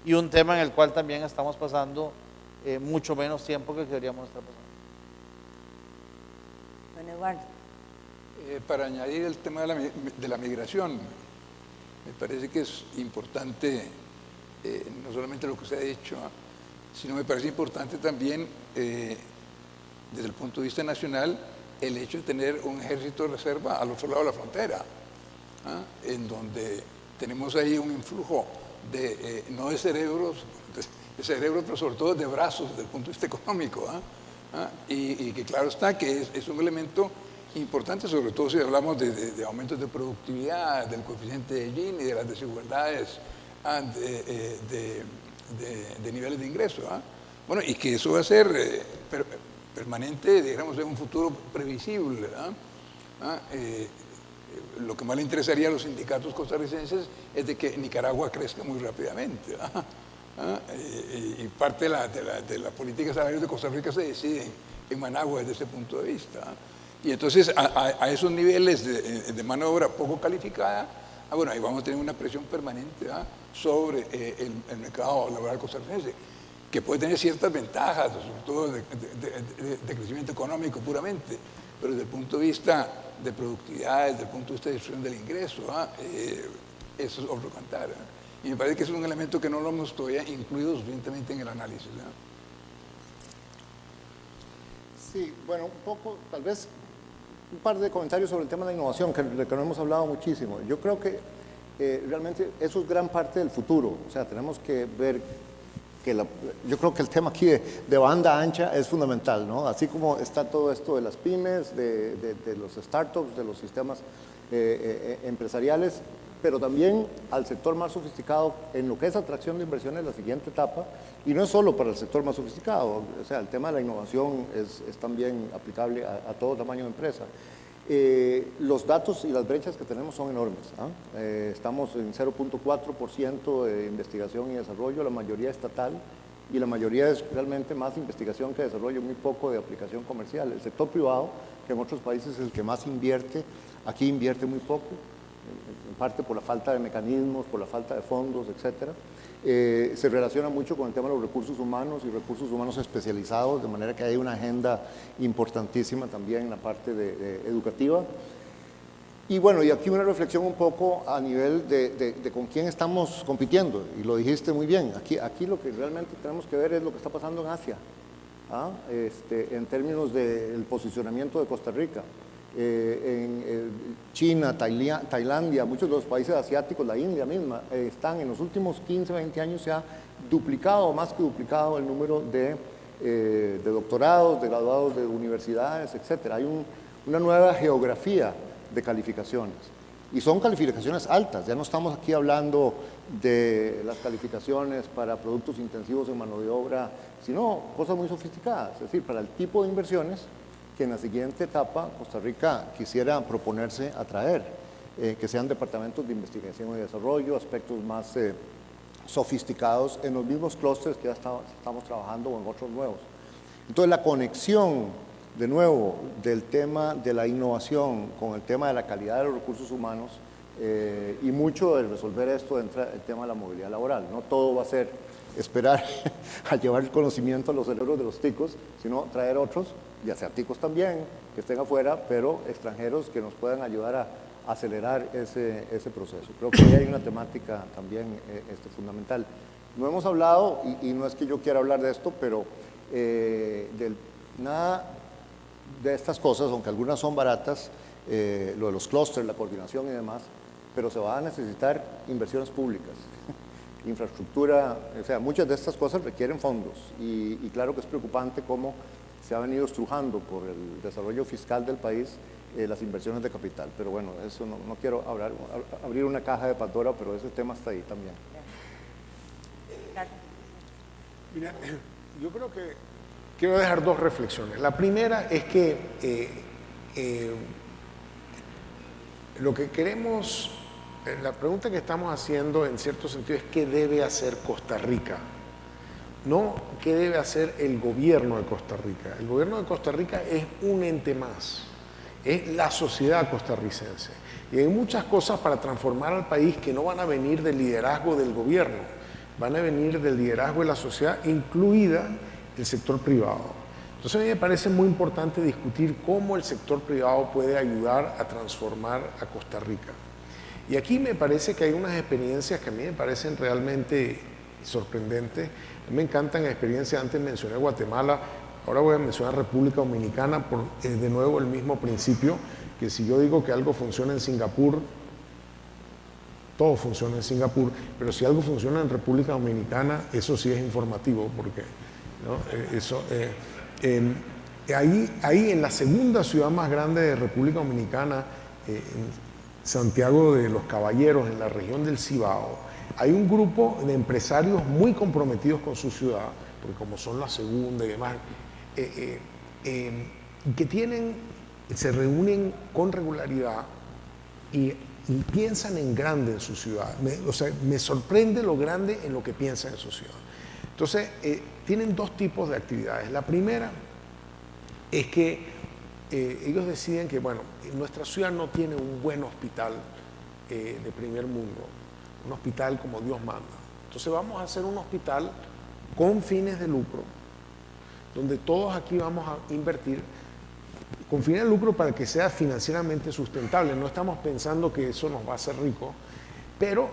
y un tema en el cual también estamos pasando mucho menos tiempo que deberíamos estar pasando. Don Eduardo. Para añadir el tema de la migración, me parece que es importante no solamente lo que usted ha dicho, sino me parece importante también desde el punto de vista nacional el hecho de tener un ejército de reserva al otro lado de la frontera, en donde tenemos ahí un influjo no de cerebros, pero sobre todo de brazos desde el punto de vista económico, y que claro está que es un elemento importante, sobre todo si hablamos de aumentos de productividad, del coeficiente de Gini, de las desigualdades de niveles de ingreso. Bueno, y que eso va a ser permanente, digamos, en un futuro previsible. Lo que más le interesaría a los sindicatos costarricenses es de que Nicaragua crezca muy rápidamente. Y parte de la política salarial de Costa Rica se decide en Managua desde ese punto de vista. Y entonces a esos niveles de mano de obra poco calificada, bueno, ahí vamos a tener una presión permanente sobre el mercado laboral costarricense, que puede tener ciertas ventajas, sobre todo de crecimiento económico puramente, pero desde el punto de vista de productividad, desde el punto de vista de distribución del ingreso, eso es otro cantar. Y me parece que es un elemento que no lo hemos todavía incluido suficientemente en el análisis, ¿verdad? Sí, bueno, un poco, tal vez un par de comentarios sobre el tema de la innovación, que no hemos hablado muchísimo. Yo creo que realmente eso es gran parte del futuro. O sea, tenemos que ver que yo creo que el tema aquí de banda ancha es fundamental, ¿no? Así como está todo esto de las pymes, de los startups, de los sistemas empresariales, pero también al sector más sofisticado en lo que es atracción de inversiones, la siguiente etapa, y no es solo para el sector más sofisticado, o sea, el tema de la innovación es también aplicable a todo tamaño de empresa. Los datos y las brechas que tenemos son enormes, ¿ah? Estamos en 0.4% de investigación y desarrollo, la mayoría estatal, y la mayoría es realmente más investigación que desarrollo, muy poco de aplicación comercial. El sector privado, que en otros países es el que más invierte, aquí invierte muy poco, en parte por la falta de mecanismos, por la falta de fondos, etcétera. Se relaciona mucho con el tema de los recursos humanos y recursos humanos especializados, de manera que hay una agenda importantísima también en la parte educativa. Y bueno, y aquí una reflexión un poco a nivel de con quién estamos compitiendo, y lo dijiste muy bien, aquí lo que realmente tenemos que ver es lo que está pasando en Asia, ¿ah? En términos del posicionamiento de Costa Rica. En China, Tailandia, muchos de los países asiáticos, la India misma, están en los últimos 15, 20 años se ha duplicado, más que duplicado el número de doctorados, de graduados de universidades, etc. Hay una nueva geografía de calificaciones. Y son calificaciones altas, ya no estamos aquí hablando de las calificaciones para productos intensivos en mano de obra, sino cosas muy sofisticadas, es decir, para el tipo de inversiones que en la siguiente etapa Costa Rica quisiera proponerse atraer, que sean departamentos de investigación y desarrollo, aspectos más sofisticados en los mismos clústeres que ya estamos trabajando o en otros nuevos. Entonces la conexión, de nuevo, del tema de la innovación con el tema de la calidad de los recursos humanos y mucho de resolver esto entra el tema de la movilidad laboral. No todo va a ser esperar a llevar el conocimiento a los cerebros de los ticos, sino traer otros, ya sea ticos también, que estén afuera, pero extranjeros que nos puedan ayudar a acelerar ese proceso. Creo que ahí hay una temática también fundamental. No hemos hablado, y no es que yo quiera hablar de esto, pero nada de estas cosas, aunque algunas son baratas, lo de los clústeres, la coordinación y demás, pero se van a necesitar inversiones públicas, infraestructura, o sea, muchas de estas cosas requieren fondos y claro que es preocupante cómo se ha venido estrujando por el desarrollo fiscal del país las inversiones de capital, pero bueno, eso no quiero abrir una caja de Pandora, pero ese tema está ahí también. Mira, yo creo que quiero dejar dos reflexiones. La primera es que lo que queremos, la pregunta que estamos haciendo en cierto sentido es ¿qué debe hacer Costa Rica? No qué debe hacer el gobierno de Costa Rica. El gobierno de Costa Rica es un ente más, es la sociedad costarricense. Y hay muchas cosas para transformar al país que no van a venir del liderazgo del gobierno, van a venir del liderazgo de la sociedad, incluida el sector privado. Entonces a mí me parece muy importante discutir cómo el sector privado puede ayudar a transformar a Costa Rica. Y aquí me parece que hay unas experiencias que a mí me parecen realmente sorprendentes. A mí me encantan experiencias, antes mencioné Guatemala, ahora voy a mencionar República Dominicana por de nuevo el mismo principio, que si yo digo que algo funciona en Singapur, todo funciona en Singapur, pero si algo funciona en República Dominicana, eso sí es informativo, porque ¿no? Ahí en la segunda ciudad más grande de República Dominicana, en Santiago de los Caballeros, en la región del Cibao, hay un grupo de empresarios muy comprometidos con su ciudad, porque como son la segunda y demás, que se reúnen con regularidad y piensan en grande en su ciudad. Me sorprende lo grande en lo que piensan en su ciudad. Entonces, tienen dos tipos de actividades. La primera es que ellos deciden que, bueno, nuestra ciudad no tiene un buen hospital de primer mundo, un hospital como Dios manda. Entonces vamos a hacer un hospital con fines de lucro, donde todos aquí vamos a invertir con fines de lucro para que sea financieramente sustentable. No estamos pensando que eso nos va a hacer rico, pero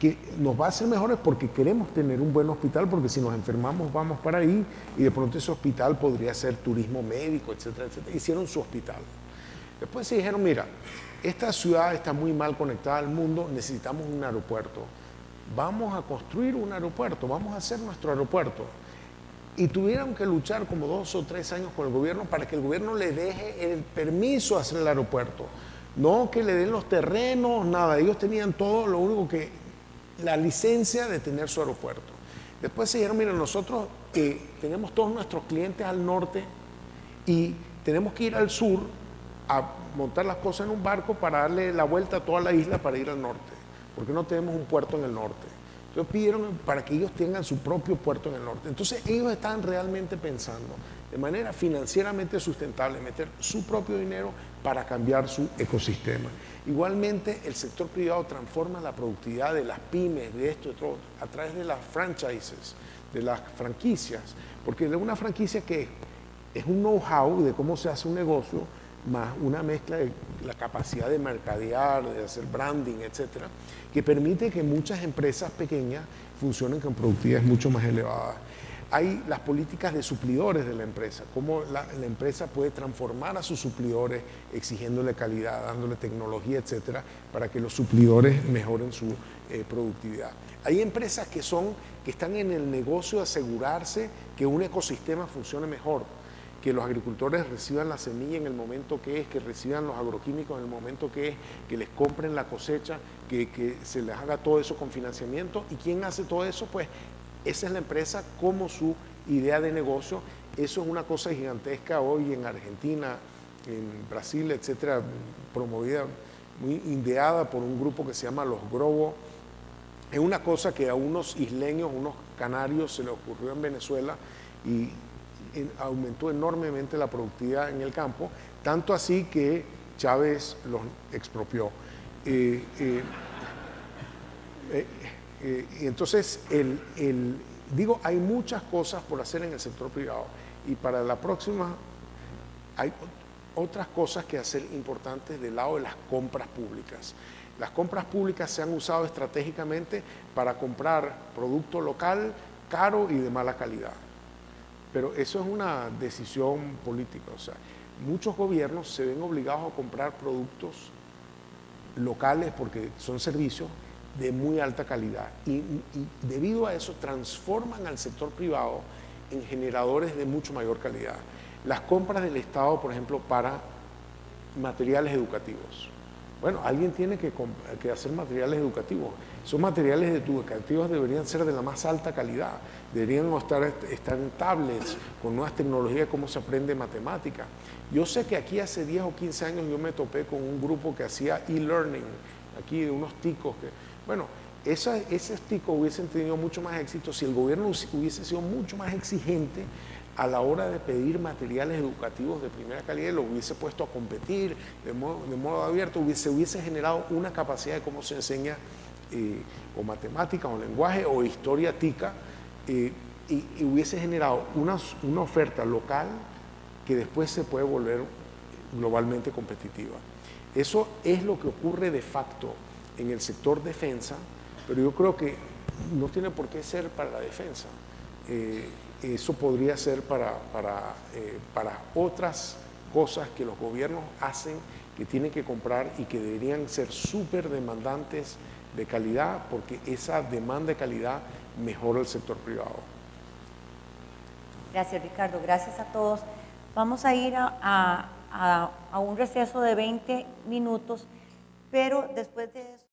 que nos va a hacer mejores porque queremos tener un buen hospital, porque si nos enfermamos vamos para ahí y de pronto ese hospital podría ser turismo médico, etcétera, etcétera. Hicieron su hospital. Después se dijeron, mira, esta ciudad está muy mal conectada al mundo, necesitamos un aeropuerto. Vamos a construir un aeropuerto, vamos a hacer nuestro aeropuerto. Y tuvieron que luchar como 2 o 3 años con el gobierno para que el gobierno le deje el permiso a hacer el aeropuerto. No que le den los terrenos, nada. Ellos tenían todo, lo único que, la licencia de tener su aeropuerto. Después se dijeron, mira, nosotros tenemos todos nuestros clientes al norte y tenemos que ir al sur a montar las cosas en un barco para darle la vuelta a toda la isla para ir al norte, porque no tenemos un puerto en el norte. Entonces pidieron para que ellos tengan su propio puerto en el norte. Entonces ellos estaban realmente pensando de manera financieramente sustentable, meter su propio dinero para cambiar su ecosistema. Igualmente el sector privado transforma la productividad de las pymes, de esto y todo, a través de las franchises, de las franquicias, porque de una franquicia que es un know-how de cómo se hace un negocio, más una mezcla de la capacidad de mercadear, de hacer branding, etcétera, que permite que muchas empresas pequeñas funcionen con productividades mucho más elevadas. Hay las políticas de suplidores de la empresa, cómo la empresa puede transformar a sus suplidores exigiéndole calidad, dándole tecnología, etcétera, para que los suplidores mejoren su productividad. Hay empresas que están en el negocio de asegurarse que un ecosistema funcione mejor, que los agricultores reciban la semilla en el momento que es, que reciban los agroquímicos en el momento que es, que les compren la cosecha, que se les haga todo eso con financiamiento. ¿Y quién hace todo eso? Pues esa es la empresa como su idea de negocio. Eso es una cosa gigantesca hoy en Argentina, en Brasil, etcétera, promovida, muy ideada por un grupo que se llama Los Grobo. Es una cosa que a unos isleños, unos canarios, se les ocurrió en Venezuela y aumentó enormemente la productividad en el campo, tanto así que Chávez los expropió. Entonces, digo, hay muchas cosas por hacer en el sector privado y para la próxima hay otras cosas que hacer importantes del lado de las compras públicas. Las compras públicas se han usado estratégicamente para comprar producto local, caro y de mala calidad. Pero eso es una decisión política. O sea, muchos gobiernos se ven obligados a comprar productos locales porque son servicios de muy alta calidad. Y debido a eso transforman al sector privado en generadores de mucho mayor calidad. Las compras del Estado, por ejemplo, para materiales educativos. Bueno, alguien tiene que hacer materiales educativos. Esos materiales educativos deberían ser de la más alta calidad. Deberían estar en tablets, con nuevas tecnologías, cómo se aprende matemática. Yo sé que aquí hace 10 o 15 años yo me topé con un grupo que hacía e-learning, aquí de unos ticos que, bueno, esos ticos hubiesen tenido mucho más éxito si el gobierno hubiese sido mucho más exigente a la hora de pedir materiales educativos de primera calidad y los hubiese puesto a competir de modo abierto, se hubiese generado una capacidad de cómo se enseña o matemática o lenguaje o historia tica y hubiese generado una oferta local que después se puede volver globalmente competitiva. Eso es lo que ocurre de facto en el sector defensa, pero yo creo que no tiene por qué ser para la defensa. Eso podría ser para otras cosas que los gobiernos hacen, que tienen que comprar y que deberían ser súper demandantes de calidad, porque esa demanda de calidad mejora el sector privado. Gracias, Ricardo. Gracias a todos. Vamos a ir a un receso de 20 minutos, pero después de eso